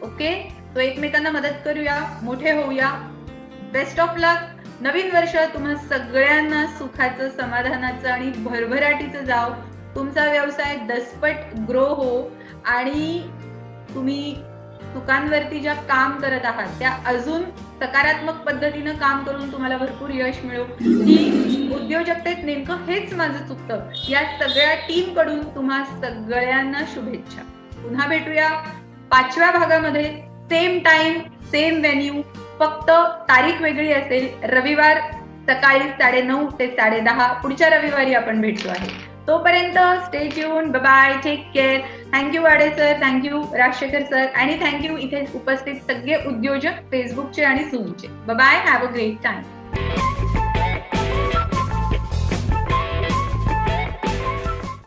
ओके, तो एकमेकांना मदत करूया, मोठे होऊया. बेस्ट ऑफ लक. नवीन वर्ष तुम्हा सगळ्यांना सुखाचं, समाधानाचं आणि भरभराटीचं जाव. तुमचा व्यवसाय दसपट ग्रो हो आणि तुम्ही चुकांवरती ज्या काम करत आहात त्या अजून सकारात्मक पद्धतीनं काम करून तुम्हाला भरपूर यश मिळो. ही उद्योजकतेत नेमकं हेच माझं चुकतं. या सगळ्या टीम कडून तुम्हा सगळ्यांना शुभेच्छा. पुन्हा भेटूया 5व्या भागामध्ये. सेम टाइम, सेम व्हेन्यू, फक्त तारीख वेगळी असेल. रविवार सकाळी 9:30 ते 10:30. पुढच्या रविवारी आपण भेटतो आहे. तोपर्यंत stay tune. Bye, take care. Thank you Wade sir, thank you Rajshekhar sir, आणि थँक्यू इथे उपस्थित सगळे उद्योजक फेसबुकचे आणि झूमचे. Bye, have a great time.